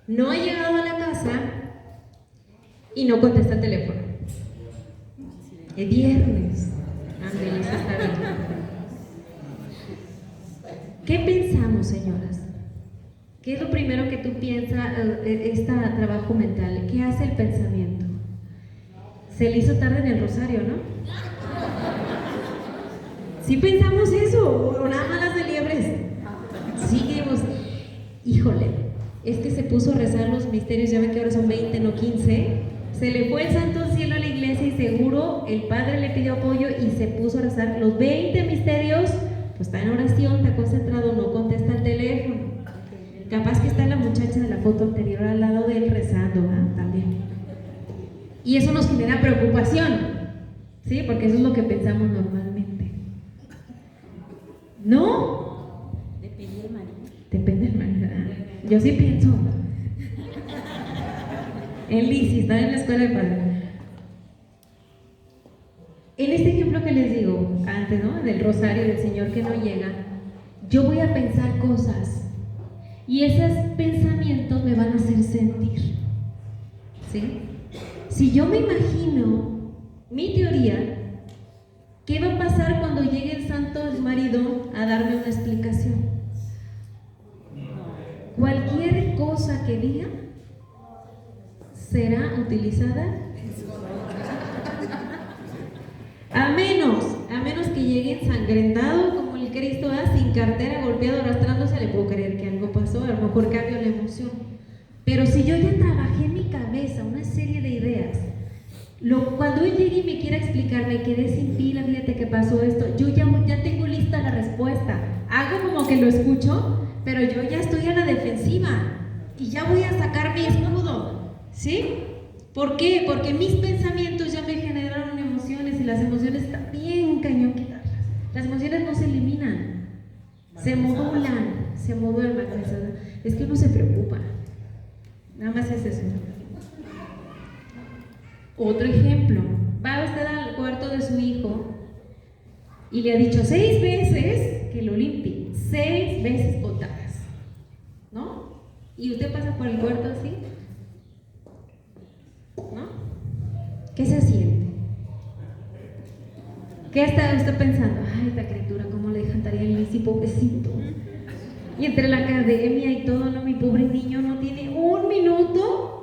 no ha llegado a la casa y no contesta el teléfono. Es viernes. Ándale, ya está bien. ¿Qué pensamos, señoras? ¿Qué es lo primero que tú piensas, este trabajo mental? ¿Qué hace el pensamiento? Se le hizo tarde en el rosario, ¿no? ¿Sí pensamos eso? ¿O nada más las de liebres? Sí, digamos, híjole, es que se puso a rezar los misterios, ya ven que ahora son 20, no 15. Se le fue el santo cielo a la iglesia y seguro el padre le pidió apoyo y se puso a rezar los 20 misterios, pues está en oración, está concentrado, no contesta el teléfono. capaz que está la muchacha de la foto anterior al lado de él rezando, ¿ah? También. Y eso nos genera preocupación, ¿sí? Porque eso es lo que pensamos normalmente. ¿No? Depende del marido. Depende del marido. Yo sí pienso. En Lizzie, está en la escuela de padres. En este ejemplo que les digo antes, ¿no? Del rosario del Señor que no llega, yo voy a pensar cosas y esos pensamientos me van a hacer sentir, ¿sí? Si yo me imagino mi teoría, ¿qué va a pasar cuando llegue el santo marido a darme una explicación? Cualquier cosa que diga será utilizada a menos que llegue ensangrentado como el Cristo, sin cartera, golpeado, arrastrándose, le puedo creer que algo pasó, a lo mejor cambio la emoción. Pero si yo ya trabajé en mi cabeza una serie de ideas, cuando él llegue y me quiera explicar, me quedé sin pila, fíjate que pasó esto, yo ya tengo lista la respuesta, hago como que lo escucho, pero yo ya estoy a la defensiva y ya voy a sacar mi escudo, ¿sí? ¿Por qué? Porque mis pensamientos ya me generaron emociones y las emociones están bien cañón quitarlas. Las emociones no se eliminan, se modulan. Es que uno se preocupa, nada más es eso. Otro ejemplo, va usted al cuarto de su hijo y le ha dicho 6 veces que lo limpie, 6 veces botadas, ¿no? Y usted pasa por el cuarto así, ¿no? ¿Qué se siente? ¿Qué está usted pensando? Ay, esta criatura, ¿cómo le cantaría el Lizzie, pobrecito? Y entre la academia y todo, no, mi pobre niño no tiene un minuto.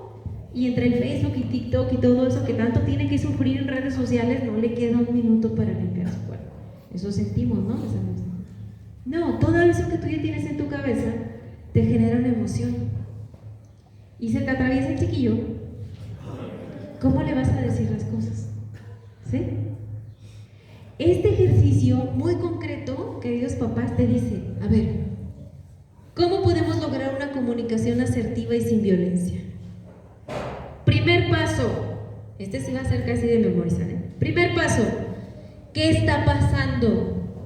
Y entre el Facebook y TikTok y todo eso que tanto tiene que sufrir en redes sociales, no le queda un minuto para limpiar su cuerpo. Eso sentimos, ¿no? No, todo eso que tú ya tienes en tu cabeza te genera una emoción. Y se te atraviesa el chiquillo. ¿Cómo le vas a decir las cosas? ¿Sí? Este ejercicio muy concreto, queridos papás, te dice, a ver, ¿cómo podemos lograr una comunicación asertiva y sin violencia? Primer paso, este sí va a ser casi de memorizar, ¿eh? Primer paso, ¿qué está pasando?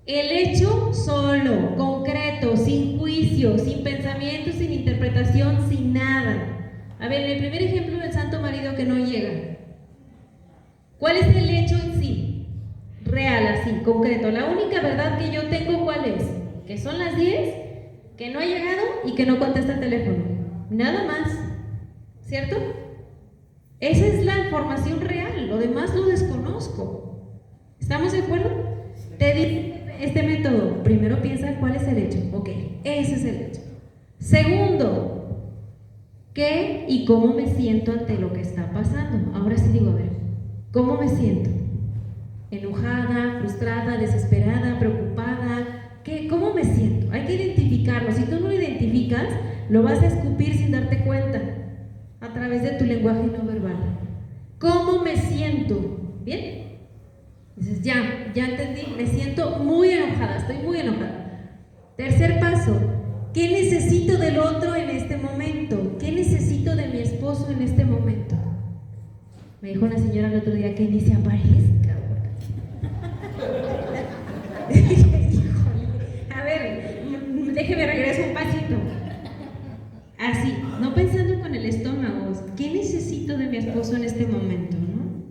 El hecho solo, concreto, sin juicio, sin pensamiento, sin interpretación, sin nada. A ver, en el primer ejemplo del santo marido que no llega, ¿cuál es el hecho en sí? Real, así, concreto. La única verdad que yo tengo, ¿cuál es? Que son las 10, que no ha llegado y que no contesta el teléfono. Nada más, ¿cierto? Esa es la información real, lo demás lo desconozco. ¿Estamos de acuerdo? Te di este método. Primero piensa cuál es el hecho. Ok, ese es el hecho. Segundo, ¿qué y cómo me siento ante lo que está pasando? Ahora sí digo, a ver, ¿cómo me siento? Enojada, frustrada, desesperada, preocupada. ¿Qué? ¿Cómo me siento? Hay que identificarlo. Si tú no lo identificas, lo vas a escupir sin darte cuenta a través de tu lenguaje no verbal. ¿Cómo me siento? ¿Bien? Dices, ya entendí, me siento muy enojada, estoy muy enojada. Tercer paso, ¿qué necesito del otro en este momento? ¿Qué necesito de mi esposo en este momento? Me dijo una señora el otro día que ni se aparezca. A ver, déjeme regreso un pasito. Así, no pensando con el estómago, ¿qué necesito de mi esposo en este momento, no?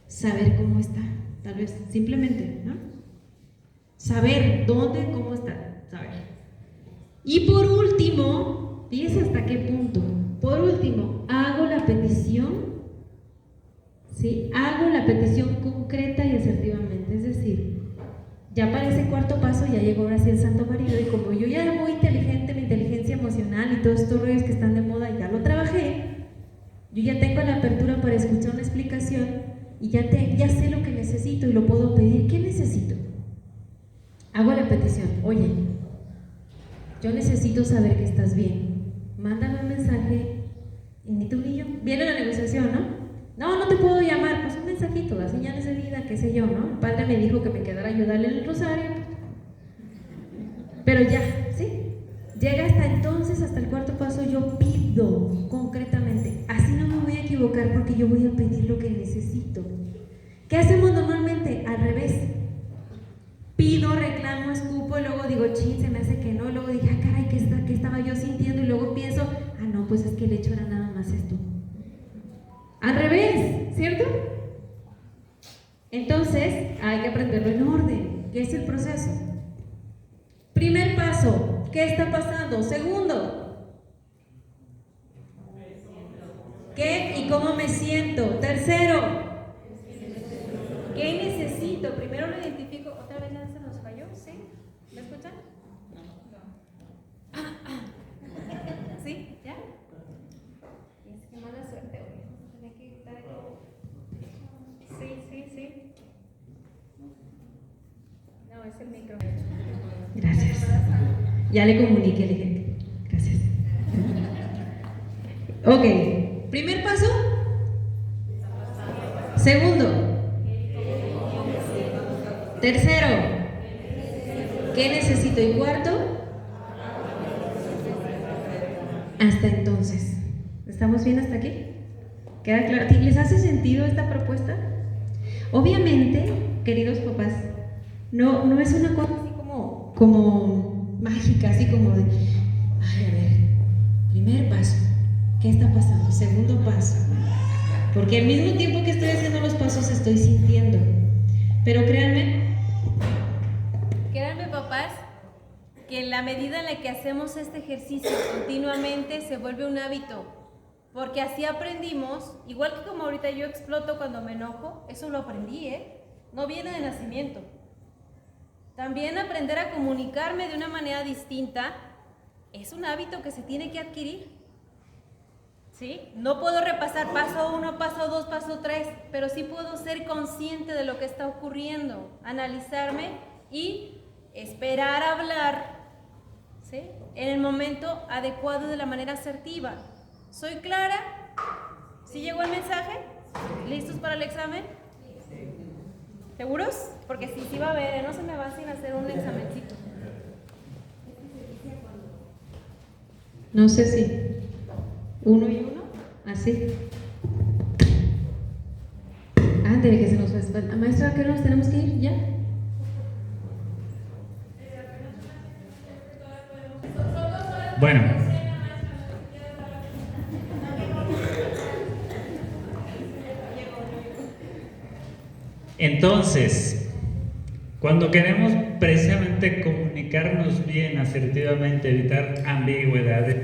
Saber cómo está, tal vez, simplemente, ¿no? Saber dónde, cómo está, saber. Y por último, fíjese hasta qué punto, por último, hago la petición, ¿sí? Hago la petición concreta y asertivamente, es decir, ya para ese cuarto paso ya llegó ahora sí el santo marido y como yo ya era muy inteligente, mi inteligencia emocional y todos estos rollos que están de moda ya lo trabajé, yo ya tengo la apertura para escuchar una explicación y ya sé lo que necesito y lo puedo pedir. ¿Qué necesito? Hago la petición, oye, yo necesito saber que estás bien, mándame un mensaje y ni tú ni yo, viene la negociación, ¿no? No te puedo llamar, pues un mensajito, da señales de vida, qué sé yo, ¿no? El padre me dijo que me quedara a ayudarle en el rosario. Pero ya, ¿sí? Llega hasta entonces, hasta el cuarto paso, yo pido concretamente. Así no me voy a equivocar porque yo voy a pedir lo que necesito. ¿Qué hacemos normalmente? Al revés. Pido, reclamo, escupo, y luego digo, chin, se me hace que no, y luego dije, caray, ¿qué estaba yo sintiendo? Y luego pienso, no, pues es que el hecho era nada más esto. Al revés, ¿cierto? Entonces, hay que aprenderlo en orden, que es el proceso. Primer paso, ¿qué está pasando? Segundo, ¿qué y cómo me siento? Tercero, ¿qué necesito? Primero lo identifico. ¿Otra vez se nos falló? ¿Sí? ¿Me escuchan? No. ¿Sí? ¿Ya? Es que mala suerte hoy. Tenía que estar aquí. Sí. No, es el micro. Gracias. Ya le comuniqué, le dije, gracias. Ok, primer paso. Segundo. Tercero. ¿Qué necesito? Y cuarto. Hasta entonces. ¿Estamos bien hasta aquí? ¿Queda claro? ¿Les hace sentido esta propuesta? Obviamente, queridos papás, no es una cosa así como mágica, así como de, ay, a ver, primer paso, ¿qué está pasando? Segundo paso, porque al mismo tiempo que estoy haciendo los pasos estoy sintiendo, pero créanme, papás, que en la medida en la que hacemos este ejercicio continuamente se vuelve un hábito, porque así aprendimos, igual que como ahorita yo exploto cuando me enojo, eso lo aprendí, no viene de nacimiento. También aprender a comunicarme de una manera distinta es un hábito que se tiene que adquirir, ¿sí? No puedo repasar paso 1, paso 2, paso 3, pero sí puedo ser consciente de lo que está ocurriendo, analizarme y esperar a hablar, ¿sí?, en el momento adecuado de la manera asertiva. ¿Soy clara? ¿Sí llegó el mensaje? ¿Listos para el examen? ¿Seguros? Porque sí va a haber, no se me va sin hacer un examencito. no sé si uno y uno, así. Ándale, que se nos fue. Maestra, ¿a qué hora nos tenemos que ir? ¿Ya? Bueno. Entonces, cuando queremos precisamente comunicarnos bien, asertivamente, evitar ambigüedades,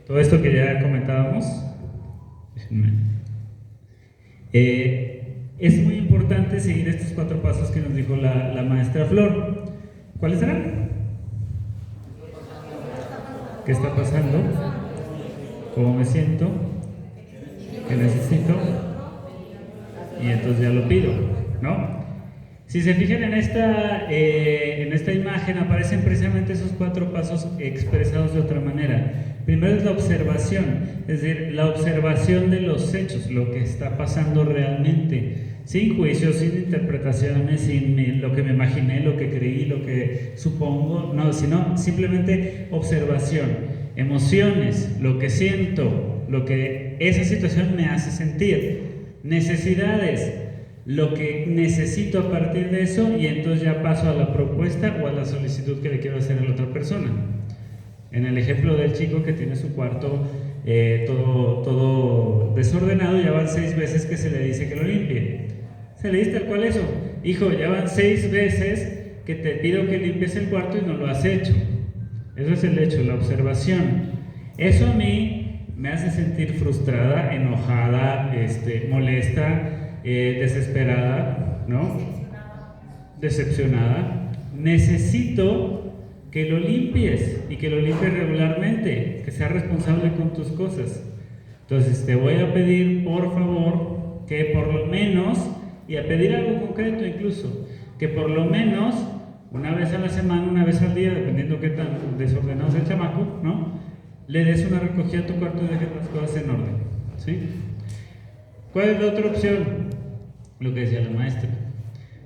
todo esto que ya comentábamos, es muy importante seguir estos 4 pasos que nos dijo la maestra Flor. ¿Cuáles serán? ¿Qué está pasando? ¿Cómo me siento? ¿Qué necesito? Y entonces ya lo pido, ¿no? Si se fijan en esta imagen aparecen precisamente esos 4 pasos expresados de otra manera. Primero es la observación, es decir, la observación de los hechos, lo que está pasando realmente, sin juicios, sin interpretaciones, sin lo que me imaginé, lo que creí, lo que supongo, no, sino simplemente observación, emociones, lo que siento, lo que esa situación me hace sentir, necesidades, lo que necesito a partir de eso, y entonces ya paso a la propuesta o a la solicitud que le quiero hacer a la otra persona. En el ejemplo del chico que tiene su cuarto todo desordenado, ya van 6 veces que se le dice que lo limpie. Se le dice tal cual eso: hijo, ya van 6 veces que te pido que limpies el cuarto y no lo has hecho. Eso es el hecho, la observación. Eso a mí me hace sentir frustrada, enojada, molesta, desesperada, ¿no? Decepcionada. Necesito que lo limpies y que lo limpies regularmente, que seas responsable con tus cosas. Entonces te voy a pedir, por favor, que por lo menos, y a pedir algo concreto incluso, que por lo menos una vez a la semana, una vez al día, dependiendo qué tan desordenado sea el chamaco, ¿no?, le des una recogida a tu cuarto y dejes las cosas en orden, ¿sí? ¿Cuál es la otra opción? Lo que decía la maestra.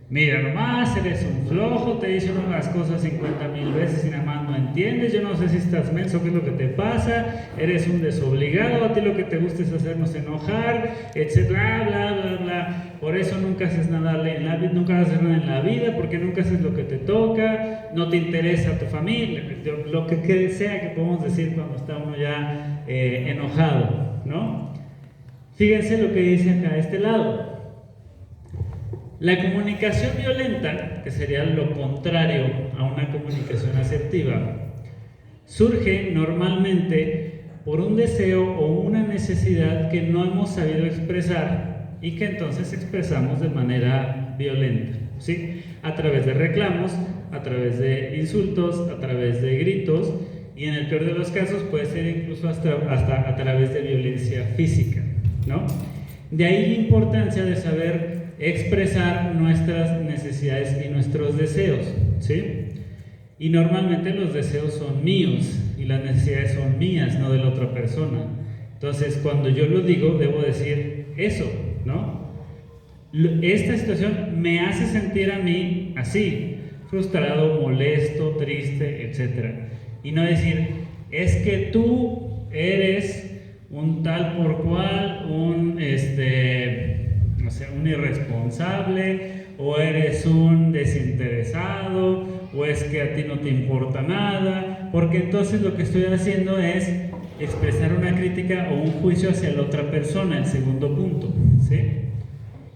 Mira, nomás eres un flojo, te dicen unas cosas 50,000 veces y nada más no entiendes. Yo no sé si estás menso, qué es lo que te pasa. Eres un desobligado, a ti lo que te gusta es hacernos enojar, etcétera, bla, bla, bla. Por eso nunca haces nada en la vida, nunca haces nada en la vida, porque nunca haces lo que te toca, no te interesa tu familia, lo que sea que podemos decir cuando está uno ya enojado, ¿no? Fíjense lo que dice acá a este lado. La comunicación violenta, que sería lo contrario a una comunicación asertiva, surge normalmente por un deseo o una necesidad que no hemos sabido expresar y que entonces expresamos de manera violenta, ¿sí? A través de reclamos, a través de insultos, a través de gritos y en el peor de los casos puede ser incluso hasta a través de violencia física, ¿no? De ahí la importancia de saber expresar nuestras necesidades y nuestros deseos, ¿sí? Y normalmente los deseos son míos y las necesidades son mías, no de la otra persona. Entonces, cuando yo lo digo, debo decir eso, ¿no? Esta situación me hace sentir a mí así, frustrado, molesto, triste, etc. Y no decir, es que tú eres un tal por cual, un no sé, un irresponsable, o eres un desinteresado, o es que a ti no te importa nada, porque entonces lo que estoy haciendo es expresar una crítica o un juicio hacia la otra persona, el segundo punto, ¿sí?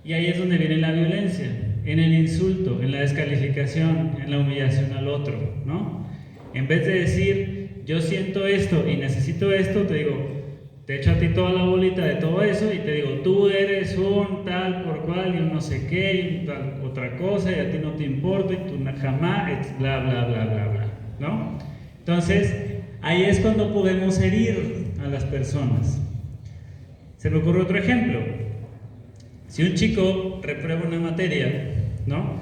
Y ahí es donde viene la violencia, en el insulto, en la descalificación, en la humillación al otro, ¿no? En vez de decir, yo siento esto y necesito esto, te digo, te echo a ti toda la bolita de todo eso y te digo, tú eres un tal por cual y un no sé qué y tal otra cosa y a ti no te importa y tú jamás, bla, bla, bla, bla, bla, ¿no? Entonces, ahí es cuando podemos herir a las personas. Se me ocurre otro ejemplo. Si un chico reprueba una materia, ¿no?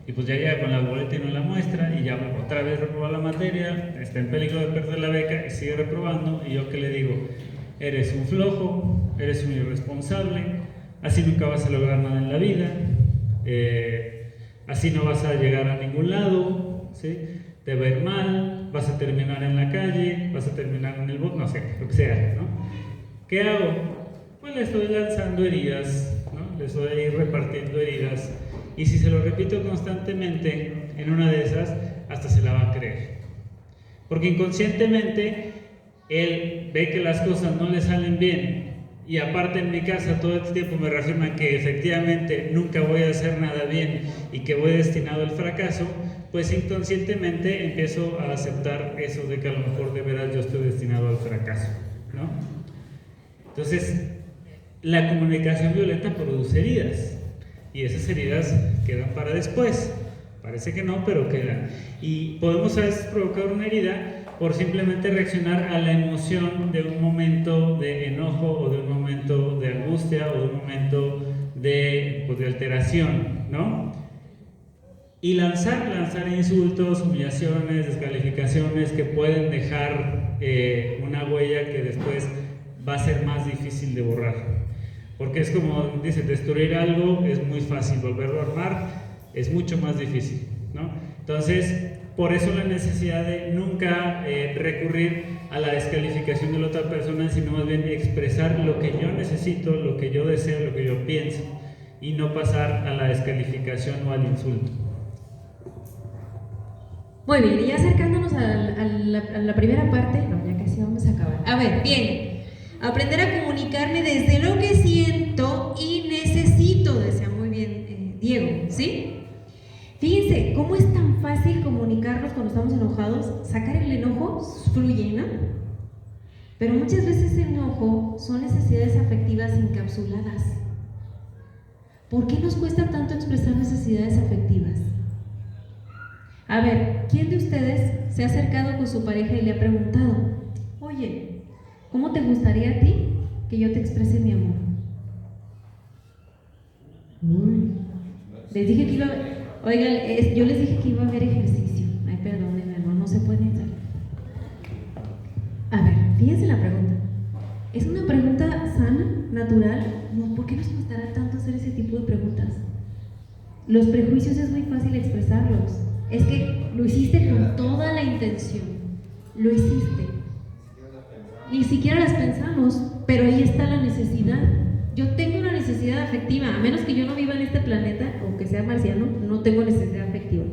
Y pues ya llega con la boleta y no la muestra y ya otra vez reprueba la materia, está en peligro de perder la beca y sigue reprobando, y yo qué le digo, eres un flojo, eres un irresponsable, así nunca vas a lograr nada en la vida, así no vas a llegar a ningún lado, ¿sí? Te va a ir mal, vas a terminar en la calle, vas a terminar en el bote, no sé, lo que sea, ¿no? ¿Qué hago? Pues le estoy lanzando heridas, ¿no? Le estoy repartiendo heridas, y si se lo repito constantemente, en una de esas hasta se la va a creer, porque inconscientemente él ve que las cosas no le salen bien, y aparte en mi casa todo el tiempo me reafirman que efectivamente nunca voy a hacer nada bien y que voy destinado al fracaso, pues inconscientemente empiezo a aceptar eso de que a lo mejor de verdad yo estoy destinado al fracaso, ¿no? Entonces, la comunicación violenta produce heridas, y esas heridas quedan para después. Parece que no, pero quedan. Y podemos a veces provocar una herida por simplemente reaccionar a la emoción de un momento de enojo, o de un momento de angustia, o de un momento de alteración, ¿no? Y lanzar insultos, humillaciones, descalificaciones que pueden dejar una huella que después va a ser más difícil de borrar. Porque es como dicen, destruir algo es muy fácil, volverlo a armar es mucho más difícil, ¿no? Entonces, por eso la necesidad de nunca recurrir a la descalificación de la otra persona, sino más bien expresar lo que yo necesito, lo que yo deseo, lo que yo pienso, y no pasar a la descalificación o al insulto. Muy bien, y ya acercándonos a la primera parte, no, ya casi vamos a acabar. A ver, bien, aprender a comunicarme desde lo que siento y necesito, decía muy bien Diego, ¿sí? Fíjense cómo es tan fácil comunicarnos cuando estamos enojados. Sacar el enojo fluye, ¿no? Pero muchas veces el enojo son necesidades afectivas encapsuladas. ¿Por qué nos cuesta tanto expresar necesidades afectivas? A ver, ¿quién de ustedes se ha acercado con su pareja y le ha preguntado, oye, ¿cómo te gustaría a ti que yo te exprese mi amor? Les dije que iba a... Oigan, yo les dije que iba a haber ejercicio. Ay, perdónenme, no se pueden salir. A ver, fíjense la pregunta. ¿Es una pregunta sana, natural? No, ¿por qué nos costará tanto hacer ese tipo de preguntas? Los prejuicios es muy fácil expresarlos. Es que lo hiciste con toda la intención. Lo hiciste. Ni siquiera las pensamos, pero ahí está la necesidad. Yo tengo una necesidad afectiva, a menos que yo no viva en este planeta, o que sea marciano, no tengo necesidad afectiva.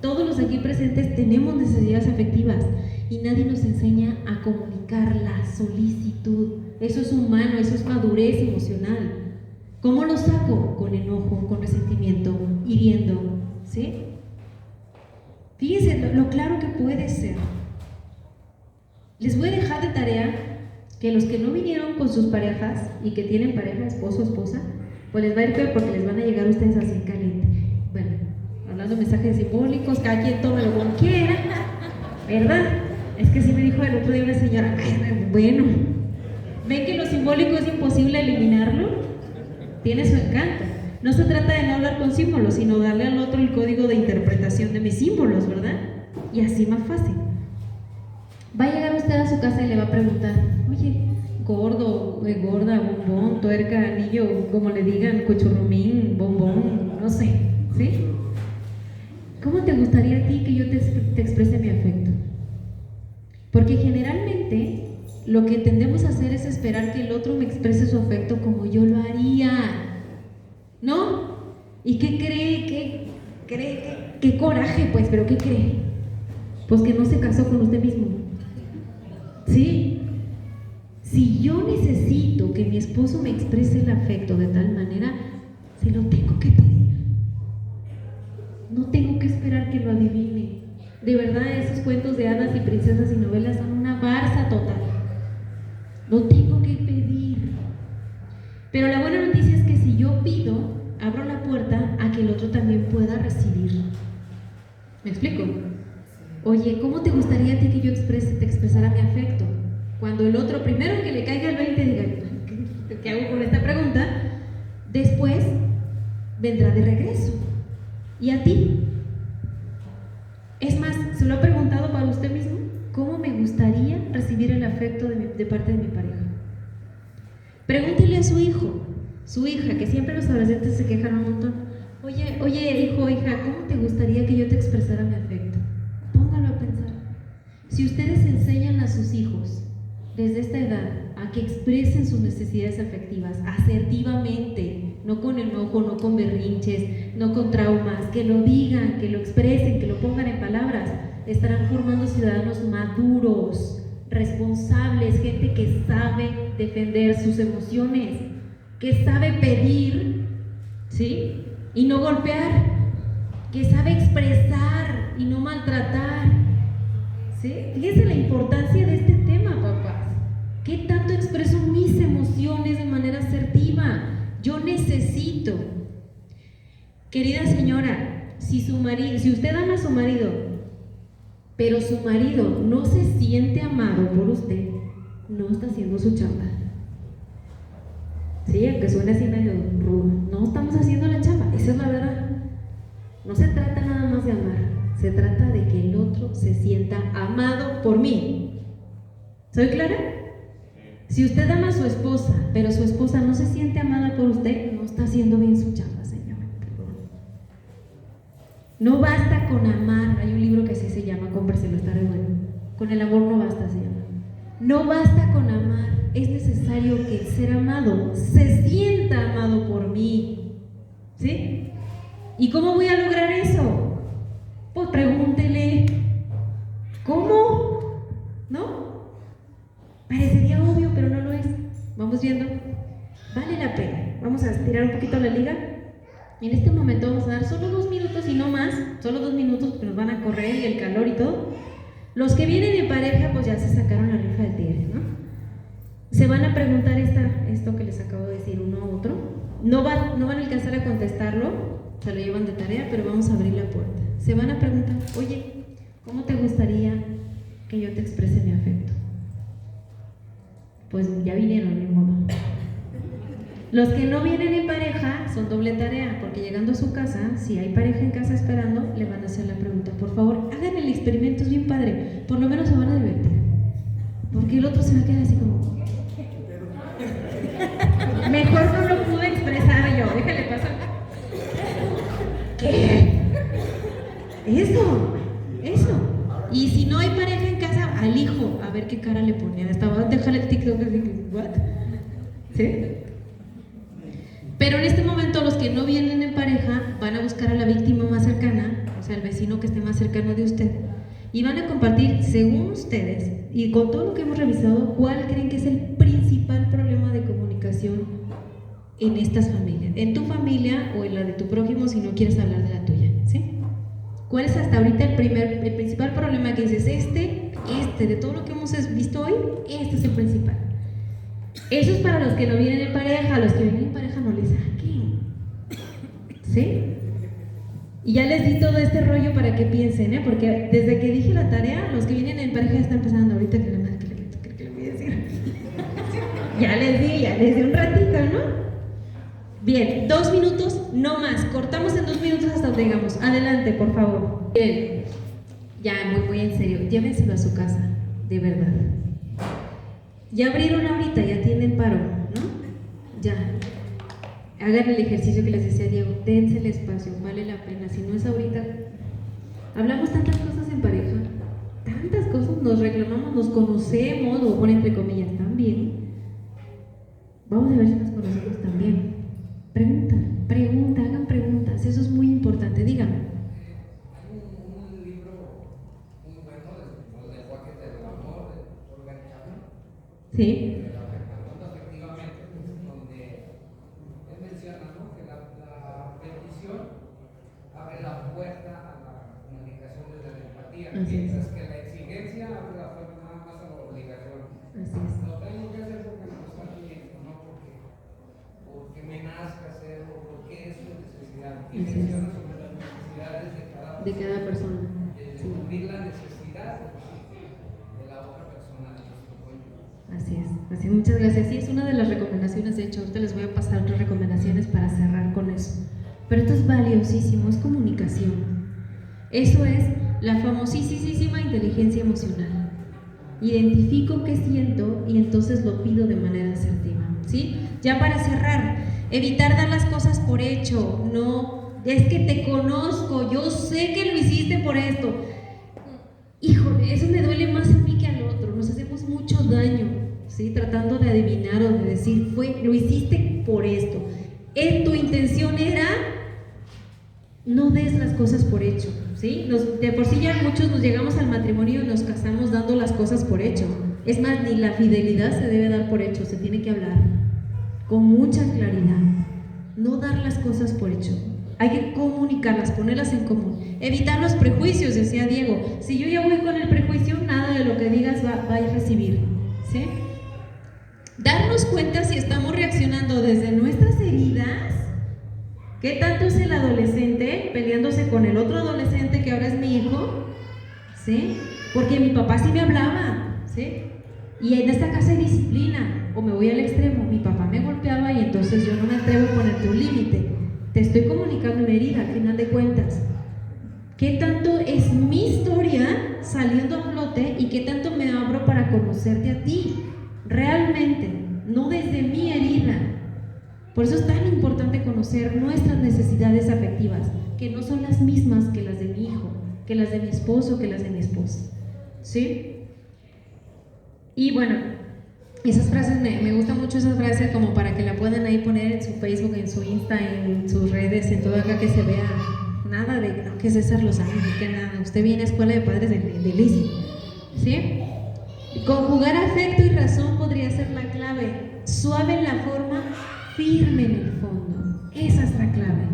Todos los aquí presentes tenemos necesidades afectivas y nadie nos enseña a comunicar la solicitud. Eso es humano, eso es madurez emocional. ¿Cómo lo saco? Con enojo, con resentimiento, hiriendo, ¿sí? Fíjense lo claro que puede ser. Les voy a dejar de tarea que los que no vinieron con sus parejas y que tienen pareja, esposo o esposa, pues les va a ir peor porque les van a llegar a ustedes así caliente. Bueno, hablando de mensajes simbólicos, cada quien tome lo que quiera, ¿verdad? Es que sí me dijo el otro día una señora, bueno, ¿ven que lo simbólico es imposible eliminarlo? Tiene su encanto. No se trata de no hablar con símbolos, sino darle al otro el código de interpretación de mis símbolos, ¿verdad? Y así más fácil. Va a llegar usted a su casa y le va a preguntar, oye, gordo, gorda, bombón, tuerca, anillo, como le digan, cuchurrumín, bombón, no sé, ¿sí? ¿Cómo te gustaría a ti que yo te exprese mi afecto? Porque generalmente lo que tendemos a hacer es esperar que el otro me exprese su afecto como yo lo haría, ¿no? ¿Y qué cree? ¿Qué coraje, pues? ¿Pero qué cree? Pues que no se casó con usted mismo. ¿Sí? Si yo necesito que mi esposo me exprese el afecto de tal manera, se lo tengo que pedir. No tengo que esperar que lo adivine. De verdad, esos cuentos de hadas y princesas y novelas son una farsa total. Lo tengo que pedir. Pero la buena noticia es que si yo pido, abro la puerta a que el otro también pueda recibir. ¿Me explico? Oye, ¿cómo te gustaría a ti que yo te expresara mi afecto? Cuando el otro, primero que le caiga el 20, diga, ¿qué hago con esta pregunta? Después vendrá de regreso. ¿Y a ti? Es más, ¿se lo ha preguntado para usted mismo? ¿Cómo me gustaría recibir el afecto de parte de mi pareja? Pregúntele a su hijo, su hija, que siempre los adolescentes se quejan un montón. Oye, hijo, hija, ¿cómo te gustaría que yo te expresara mi afecto? Póngalo a pensar. Si ustedes enseñan a sus hijos desde esta edad a que expresen sus necesidades afectivas asertivamente, no con enojo, no con berrinches, no con traumas, que lo digan, que lo expresen, que lo pongan en palabras, estarán formando ciudadanos maduros, responsables, gente que sabe defender sus emociones, que sabe pedir, ¿sí? Y no golpear, que sabe expresar y no maltratar, ¿sí? Fíjense la importancia de este tema, papás. ¿Qué tanto expreso mis emociones de manera asertiva? Yo necesito. Querida señora, si usted ama a su marido, pero su marido no se siente amado por usted, no está haciendo su chamba. Sí, aunque suene así medio rudo, no estamos haciendo la chamba, esa es la verdad. No se trata nada más de amar, se trata de que el otro se sienta amado por mí. ¿Soy clara? Si usted ama a su esposa, pero su esposa no se siente amada por usted, no está haciendo bien su chamba, señor. No basta con amar. Hay un libro que así se llama, cómpraselo, está re bueno. Con el amor no basta, se llama. No basta con amar, es necesario que el ser amado se sienta amado por mí. ¿Sí? ¿Y cómo voy a lograr eso? Pues pregúntele, ¿cómo? ¿No? Parecería obvio, pero no lo es. Vamos viendo. Vale la pena. Vamos a estirar un poquito la liga. En este momento vamos a dar solo 2 minutos y no más. Solo 2 minutos porque nos van a correr y el calor y todo. Los que vienen en pareja, pues ya se sacaron la rifa del tigre, ¿no? Se van a preguntar esto que les acabo de decir uno a otro. No van a alcanzar a contestarlo, se lo llevan de tarea, pero vamos a abrir la puerta. Se van a preguntar, oye, ¿cómo te gustaría que yo te exprese mi afecto? Pues ya vinieron, ni modo. Los que no vienen en pareja son doble tarea, porque llegando a su casa, si hay pareja en casa esperando, le van a hacer la pregunta. Por favor, hagan el experimento, es bien padre. Por lo menos se van a divertir. Porque el otro se va a quedar así como... Mejor no lo pude expresar yo, déjale pasar. Eso. Y si no hay pareja en casa, al hijo, a ver qué cara le ponía. Estaba, déjale el TikTok, así que, ¿what? ¿Sí? Pero en este momento los que no vienen en pareja van a buscar a la víctima más cercana, o sea, el vecino que esté más cercano de usted, y van a compartir, según ustedes, y con todo lo que hemos revisado, cuál creen que es el principal problema de comunicación en estas familias, en tu familia o en la de tu prójimo, si no quieres hablar de la tuya, ¿sí? ¿Cuál es hasta ahorita el principal problema que dices? De todo lo que hemos visto hoy, este es el principal. Eso es para los que no vienen en pareja. A los que vienen en pareja no les saquen, ¿sí? Y ya les di todo este rollo para que piensen, ¿eh? Porque desde que dije la tarea, los que vienen en pareja ya están pensando ahorita que le voy a decir. Ya les di un ratito, ¿no? Bien, 2 minutos, no más. Cortamos en 2 minutos hasta donde llegamos. Adelante, por favor. Bien, ya muy en serio. Llévenselo a su casa, de verdad. Ya abrieron ahorita, ya tienen paro, ¿no? Ya. Hagan el ejercicio que les decía Diego. Dense el espacio, vale la pena. Si no es ahorita. Hablamos tantas cosas en pareja. Tantas cosas, nos reclamamos, nos conocemos, o pone entre comillas, también. Vamos a ver si nos conocemos también. Pregunta, hagan preguntas, eso es muy importante, díganme. Hay un libro muy bueno, Los lenguajes del amor, de Olga Chapman. Sí. Efectivamente, donde él menciona, ¿no?, que la petición abre la puerta a la comunicación desde la empatía, mientras que la exigencia abre la puerta nada más a la obligación. Así es. Lo tengo que hacer porque me lo están pidiendo, no porque me nazca hacerlo, porque es una necesidad. Y menciona sobre las necesidades de cada persona. De cubrir la necesidad de la otra persona, de nuestro cónyuge. Así es, muchas gracias. Sí, es una de las recomendaciones, de hecho, ahorita les voy a pasar otras recomendaciones para cerrar con eso. Pero esto es valiosísimo, es comunicación. Eso es la famosísima inteligencia emocional. Identifico qué siento y entonces lo pido de manera asertiva, ¿sí? Ya para cerrar, evitar dar las cosas por hecho. No, es que te conozco, yo sé que lo hiciste por esto. Híjole, eso me duele más a mí que al otro. Nos hacemos mucho daño, ¿sí? Tratando de adivinar o de decir, lo hiciste por esto. Tu intención era, no des las cosas por hecho, ¿sí? De por sí ya muchos nos llegamos al matrimonio y nos casamos dando las cosas por hecho. Es más, ni la fidelidad se debe dar por hecho, se tiene que hablar con mucha claridad. No dar las cosas por hecho. Hay que comunicarlas, ponerlas en común. Evitar los prejuicios, decía Diego. Si yo ya voy con el prejuicio, nada de lo que digas va a recibir, ¿sí? Darnos cuenta si estamos reaccionando desde nuestras heridas. ¿Qué tanto es el adolescente peleándose con el otro adolescente que ahora es mi hijo? ¿Sí? Porque mi papá sí me hablaba, ¿sí? Y en esta casa hay disciplina. O me voy al extremo, mi papá me golpeaba y entonces yo no me atrevo a ponerte un límite. Te estoy comunicando mi herida, al final de cuentas. ¿Qué tanto es mi historia saliendo a flote y qué tanto me abro para conocerte a ti? Realmente, no desde mi herida. Por eso es tan importante conocer nuestras necesidades afectivas, que no son las mismas que las de mi hijo, que las de mi esposo, que las de mi esposa, ¿sí? Y bueno, esas frases, me gusta mucho esa frase como para que la puedan ahí poner en su Facebook, en su Insta, en sus redes, en todo acá, que se vea nada de, no, que César Lozano, ni que nada, usted viene a escuela de padres de Lizzie, ¿sí? Conjugar afecto y razón podría ser la clave, suave en la forma, firme en el fondo, esa es la clave.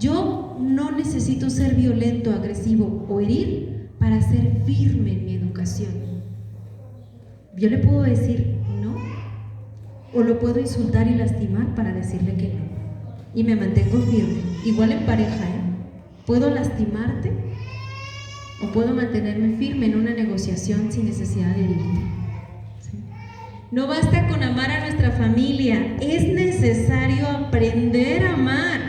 Yo no necesito ser violento, agresivo o herir para ser firme en mi educación. Yo le puedo decir no, o lo puedo insultar y lastimar para decirle que no, y me mantengo firme. Igual en pareja, puedo lastimarte o puedo mantenerme firme en una negociación sin necesidad de herirte, ¿sí? No basta con amar a nuestra familia, es necesario aprender a amar,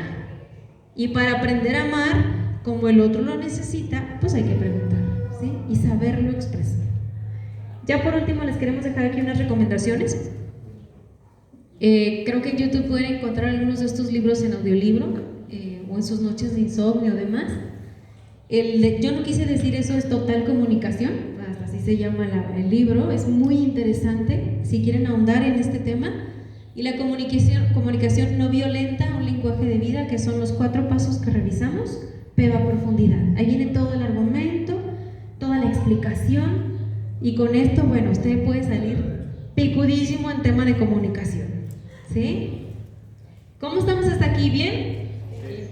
y para aprender a amar como el otro lo necesita, pues hay que preguntar, ¿sí? Y saberlo expresar. Ya por último les queremos dejar aquí unas recomendaciones. Creo que en YouTube pueden encontrar algunos de estos libros en audiolibro, o en sus noches de insomnio o demás. Yo no quise decir eso, es total comunicación, hasta así se llama el libro, es muy interesante si quieren ahondar en este tema. Y la comunicación no violenta, un lenguaje de vida, que son los 4 pasos que revisamos, pero a profundidad. Ahí viene todo el argumento, toda la explicación, y con esto, bueno, usted puede salir picudísimo en tema de comunicación, ¿sí? ¿Cómo estamos hasta aquí? ¿Bien?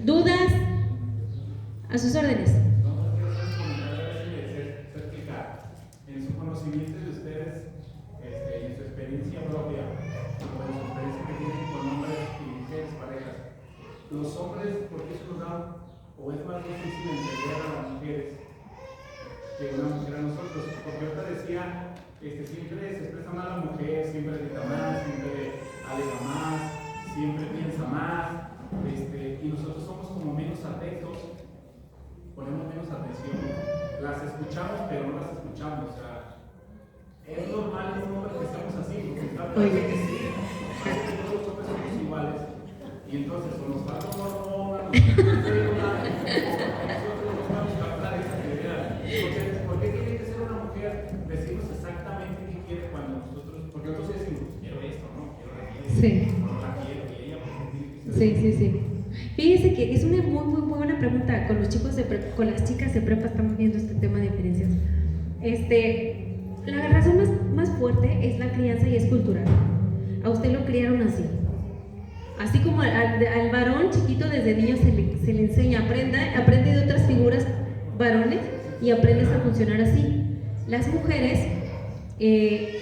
¿Dudas? A sus órdenes. En su conocimiento de ustedes, en su experiencia propia, o en su experiencia que tienen con hombres y mujeres parejas, los hombres, ¿por qué se nos da o es más difícil entender a las mujeres que una mujer a nosotros? Porque ahorita decía, siempre se expresa más la mujer, siempre grita más, siempre alega más, siempre piensa más, y nosotros somos como menos atentos, ponemos menos atención, las escuchamos pero no las escuchamos, o sea, es normal en un hombre que seamos así, porque parece que sí, parece que todos los hombres somos iguales, y entonces o nos falta una hormona, nos falta célula, nosotros nos vamos a captar esa idea, ¿por qué tiene que ser una mujer decirnos exactamente qué quiere cuando nosotros, porque nosotros decimos, quiero esto, ¿no? Quiero aquello, Sí. no la quiero, y ella porque tiene que ser Sí. Fíjense que es una muy buena pregunta. Con los chicos con las chicas de prepa estamos viendo este tema de diferencias. La razón más fuerte es la crianza y es cultural. A usted lo criaron así. Así como al varón chiquito desde niño se le enseña, aprende de otras figuras varones y aprendes a funcionar así. Las mujeres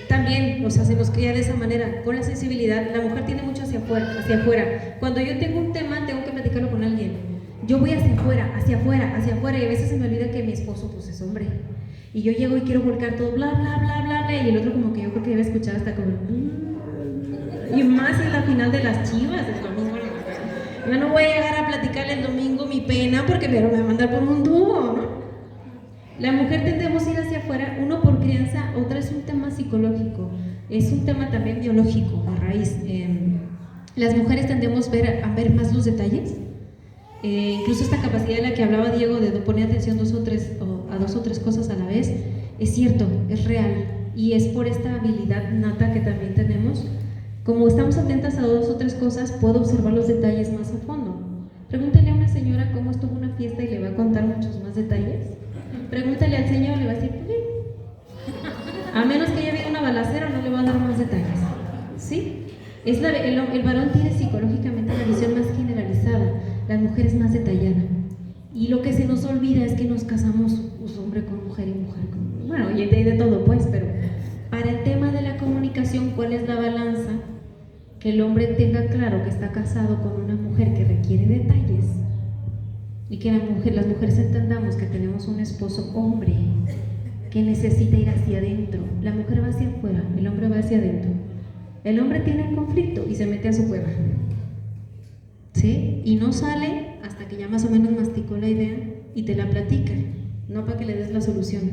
también, o sea, se nos cría de esa manera, con la sensibilidad. La mujer tiene mucho hacia afuera. Cuando yo tengo un tema, tengo que platicarlo con alguien. Yo voy hacia afuera, y a veces se me olvida que mi esposo, pues, es hombre. Y yo llego y quiero volcar todo, bla, bla, bla, bla, bla, y el otro como que yo creo que debe escuchar hasta como... Y más en la final de las Chivas, el domingo. Yo no voy a llegar a platicarle el domingo mi pena porque me va a mandar por un tubo, ¿no? La mujer tendemos a ir hacia afuera, uno por crianza, otra es un tema psicológico, es un tema también biológico, a raíz. Las mujeres tendemos a ver más los detalles, incluso esta capacidad de la que hablaba Diego de poner atención a dos o tres cosas a la vez, es cierto, es real, y es por esta habilidad nata que también tenemos. Como estamos atentas a 2 o 3 cosas, puedo observar los detalles más a fondo. Pregúntale a una señora cómo estuvo una fiesta y le va a contar muchos más detalles. Pregúntale al señor, le va a decir, pues bien. A menos que haya habido una balacera, no le va a dar más detalles. ¿Sí? El varón tiene psicológicamente la visión más generalizada, la mujer es más detallada. Y lo que se nos olvida es que nos casamos, pues, hombre con mujer y mujer con... Bueno, y de todo, pues, pero para el tema de la comunicación, ¿cuál es la balanza? Que el hombre tenga claro que está casado con una mujer que requiere detalles y que las mujeres entendamos que tenemos un esposo hombre que necesita ir hacia adentro. La mujer va hacia afuera, el hombre va hacia adentro. El hombre tiene un conflicto y se mete a su cueva, ¿sí? Y no sale hasta que ya más o menos masticó la idea y te la platica, no para que le des la solución.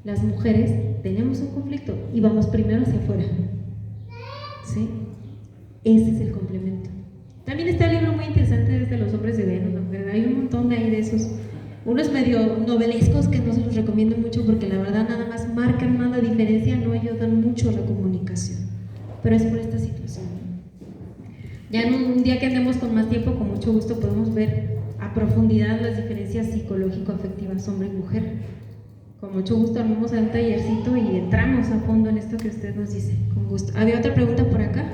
Las mujeres tenemos un conflicto y vamos primero hacia afuera, ¿sí? Ese es el complemento. También está el libro muy interesante desde los hombres de Venus, ¿no? Hay un montón ahí de esos, unos medio novelescos que no se los recomiendo mucho porque la verdad nada más marcan más la diferencia, no ayudan mucho a la comunicación, pero es por esta situación. Ya en un día que andemos con más tiempo, con mucho gusto podemos ver a profundidad las diferencias psicológico-afectivas hombre y mujer. Con mucho gusto armamos un tallercito y entramos a fondo en esto que usted nos dice, con gusto. ¿Había otra pregunta por acá?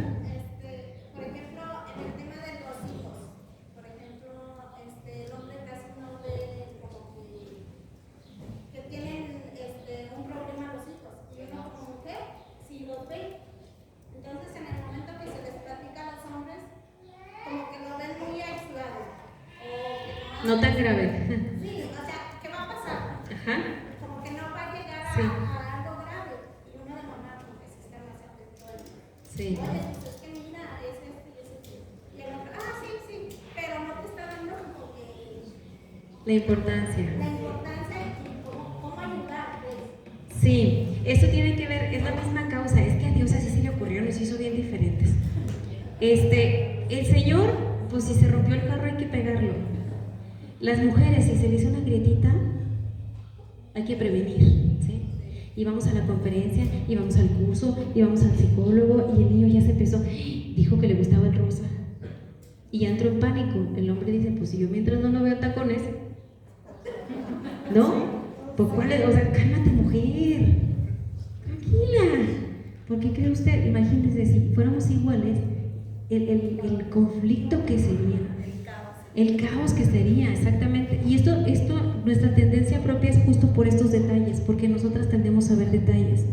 Por ejemplo, en el tema de los hijos, por ejemplo, el hombre casi no ve como que tienen un problema los hijos, y uno como mujer sí los ve. Entonces, en el momento que se les platica a los hombres, como que lo ven muy aislado. No tan grave. Sí, o sea, ¿qué va a pasar? Ajá. Como que no va a llegar Sí. a algo grave, y uno de mamá como que se está más atento a él. Sí. Oye, pues es que mira, es este y es este. Y el otro, sí, pero no te está dando como que La importancia. la importancia y cómo ayudar, pues. Sí, esto tiene que ver, es la misma causa, es que a Dios así se le ocurrió, nos hizo bien diferentes. El Señor, pues si se rompió el jarro hay que pegarlo. Las mujeres, si se les hizo una grietita, hay que prevenir, ¿sí? Y vamos a la conferencia, y vamos al curso, y vamos al psicólogo, y el niño ya se empezó, dijo que le gustaba el rosa. Y ya entró en pánico. El hombre dice, pues si yo mientras no veo tacones, ¿no? Pues cuál es, o sea, cálmate mujer, tranquila. ¿Por qué cree usted? Imagínese, si fuéramos iguales, el conflicto que sería, el caos que sería, exactamente. Y esto, nuestra tendencia propia es justo por estos detalles, porque nosotras tendemos a ver detalles.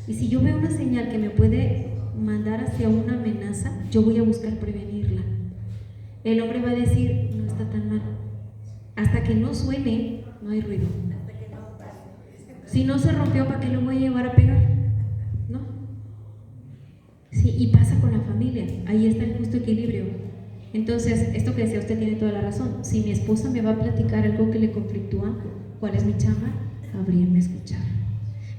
Y si yo veo una señal que me puede mandar hacia una amenaza, yo voy a buscar prevenirla. El hombre va a decir, no está tan mal. Hasta que no suene, no hay ruido. Si no se rompió, ¿para qué lo voy a llevar a pegar? ¿No? Sí, y pasa con la familia. Ahí está el justo equilibrio. Entonces, esto que decía usted tiene toda la razón. Si mi esposa me va a platicar algo que le conflictúa, ¿cuál es mi chamba? Abrirme a escuchar.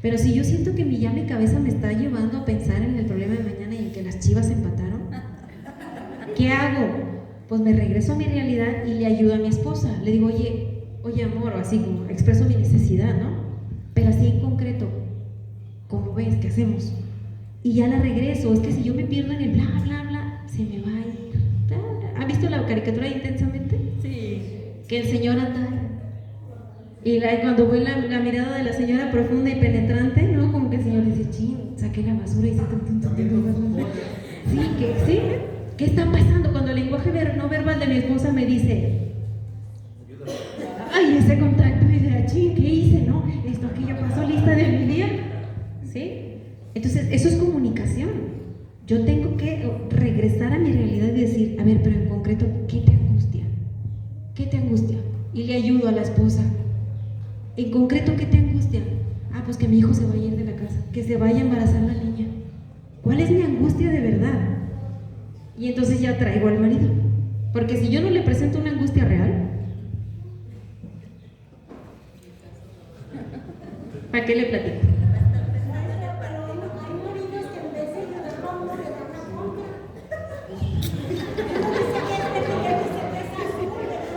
Pero si yo siento que mi cabeza me está llevando a pensar en el problema de mañana y en que las Chivas empataron, ¿qué hago? Pues me regreso a mi realidad y le ayudo a mi esposa. Le digo, oye amor, o así como expreso mi necesidad, ¿no? Pero así en concreto, ¿cómo ves? ¿Qué hacemos? Y ya la regreso. Es que si yo me pierdo en el bla, bla, bla, se me va a ir. ¿Han visto la caricatura de Intensamente? Sí. Que el señor anda y cuando ve la mirada de la señora profunda y penetrante, ¿no? Como que el señor dice, chin, saqué la basura y se... Sí, ¿qué está pasando? Cuando el lenguaje no verbal de mi esposa me dice, ay, ese contacto, y dice, chin, ¿qué hice? ¿No? Esto aquí yo paso lista de mi día, ¿sí? Entonces, eso es comunicación. Yo tengo que regresar a mi realidad y decir, a ver, pero en concreto, ¿qué te angustia? ¿Qué te angustia? Y le ayudo a la esposa. En concreto, ¿qué te angustia? Ah, pues que mi hijo se vaya a ir de la casa, que se vaya a embarazar la niña. ¿Cuál es mi angustia de verdad? Y entonces ya traigo al marido. Porque si yo no le presento una angustia real, ¿para qué le platico?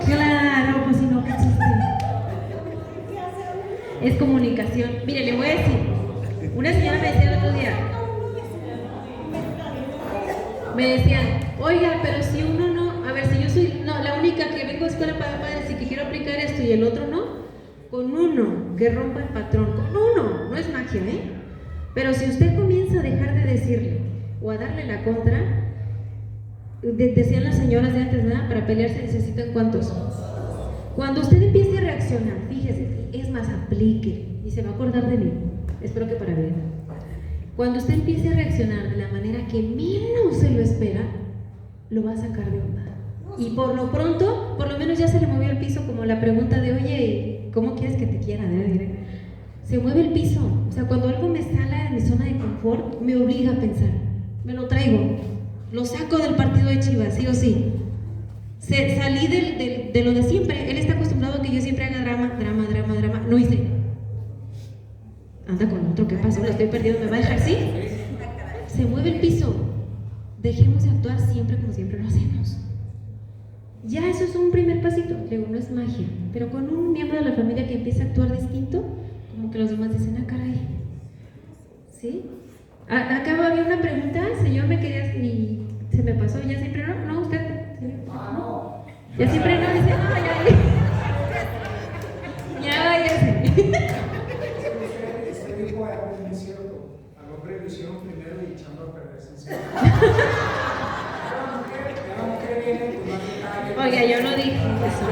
Claro, pues si no, ¿qué chiste? Es comunicación. Mire, le voy a decir, una señora me decía el otro día, me decían, oiga, pero si uno no, a ver, si yo soy la única que vengo a escuela para padres y que quiero aplicar esto y el otro no, con uno que rompa el patrón, con uno, no es magia, ¿eh? Pero si usted comienza a dejar de decirle o a darle la contra, decían las señoras de antes, ¿verdad? Para pelear se necesitan ¿cuántos? Cuando usted empiece a reaccionar, fíjese, es más, aplique y se va a acordar de mí, espero que para bien. Cuando usted empiece a reaccionar de la manera que menos se lo espera, lo va a sacar de onda. Y por lo pronto, por lo menos ya se le movió el piso, como la pregunta de, oye, ¿cómo quieres que te quiera? Se mueve el piso. O sea, cuando algo me sale de mi zona de confort, me obliga a pensar. Me lo traigo. Lo saco del partido de Chivas, sí o sí. Salí de lo de siempre. Él está acostumbrado a que yo siempre haga drama. No hice. Anda con otro, ¿qué pasó? Lo estoy perdiendo, ¿me va a dejar? ¿Sí? Se mueve el piso. Dejemos de actuar siempre como siempre lo hacemos. Ya eso es un primer pasito. Luego no es magia, pero con un miembro de la familia que empieza a actuar distinto, como que los demás dicen, ah, caray. ¿Sí? Acá había una pregunta, señor, me querías y se me pasó, ya siempre no, usted. ¿No? Ya siempre no, dice, no, ya váyase. Usted dijo algo muy cierto. Al hombre lo hicieron primero y echando a perder sencillo. Oiga, yo no dije eso.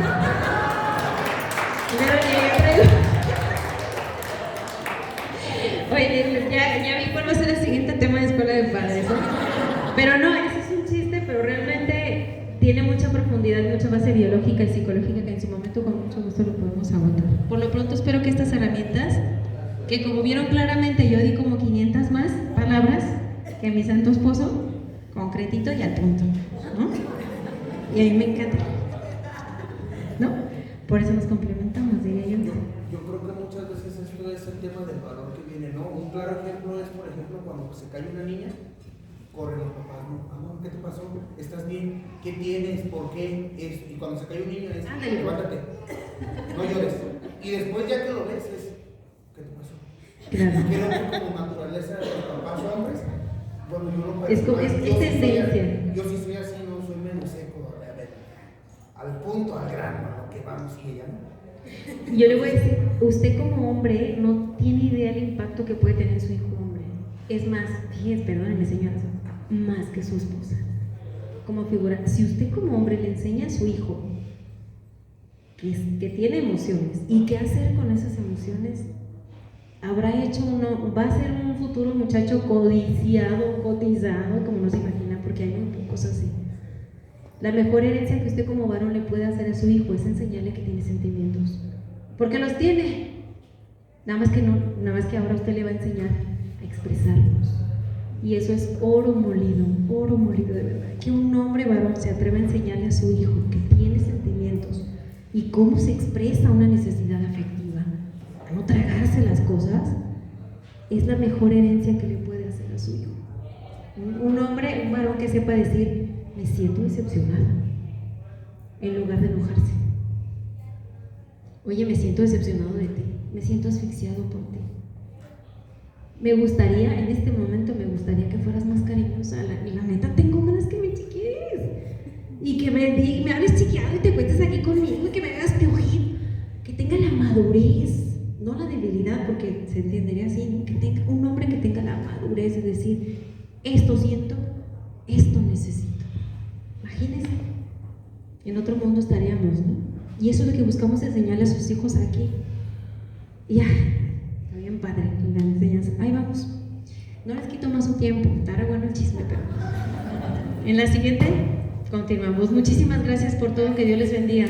Oye, ya vi cuál va a ser el siguiente tema de escuela de padres, ¿no? Pero no, ese es un chiste, pero realmente tiene mucha profundidad, mucha base biológica y psicológica que en su momento con mucho gusto lo podemos agotar. Por lo pronto espero que estas herramientas, que como vieron claramente yo di como 500 más palabras que mi santo esposo, concretito y al punto, ¿no? Y a mí me encanta, ¿no? Por eso nos complementamos, diría yo. Yo creo que muchas veces esto es el tema del valor que viene, ¿no? Un claro ejemplo es, por ejemplo, cuando se cae una niña, corren los papás, ¿no? Amor, ¿qué te pasó? ¿Estás bien? ¿Qué tienes? ¿Por qué? Y cuando se cae un niño es, levántate, no llores. Y después ya que lo ves es, ¿qué te pasó? Claro. Creo que como naturaleza de los papás hombres, bueno, yo no Es como- es tendencia. Yo sí soy así, no soy menos seco, a ver, al punto, al grano, a lo que vamos y ella no. Yo le voy a decir, usted como hombre no tiene idea del impacto que puede tener su hijo hombre. Es más, fíjese, perdónenme señoras, más que su esposa. Como figura, si usted como hombre le enseña a su hijo que tiene emociones y qué hacer con esas emociones, habrá hecho uno, va a ser un futuro muchacho codiciado, cotizado, como no se imagina, porque hay muy pocos así. La mejor herencia que usted como varón le puede hacer a su hijo es enseñarle que tiene sentimientos, porque los tiene. Nada más que ahora usted le va a enseñar a expresarlos. Y eso es oro molido de verdad. Que un hombre varón se atreva a enseñarle a su hijo que tiene sentimientos y cómo se expresa una necesidad afectiva, a no tragarse las cosas, es la mejor herencia que le puede hacer a su hijo. Un hombre, un varón que sepa decir, me siento decepcionado, en lugar de enojarse. Oye, me siento decepcionado de ti, me siento asfixiado por ti. Me gustaría, en este momento me gustaría que fueras más cariñosa. La neta, tengo ganas que me chiques y que me hables chiqueado y te cuentes aquí conmigo y que me hagas piojito. Que tenga la madurez, no la debilidad, porque se entendería así, ¿no? Que tenga un hombre que tenga la madurez de decir, esto siento, esto necesito. Imagínense, en otro mundo estaríamos, ¿no? Y eso es lo que buscamos enseñarle a sus hijos aquí. Y está bien padre la enseñanza. Ahí vamos. No les quito más su tiempo. Estará bueno el chisme, pero en la siguiente continuamos. Muchísimas gracias por todo. Que Dios les bendiga.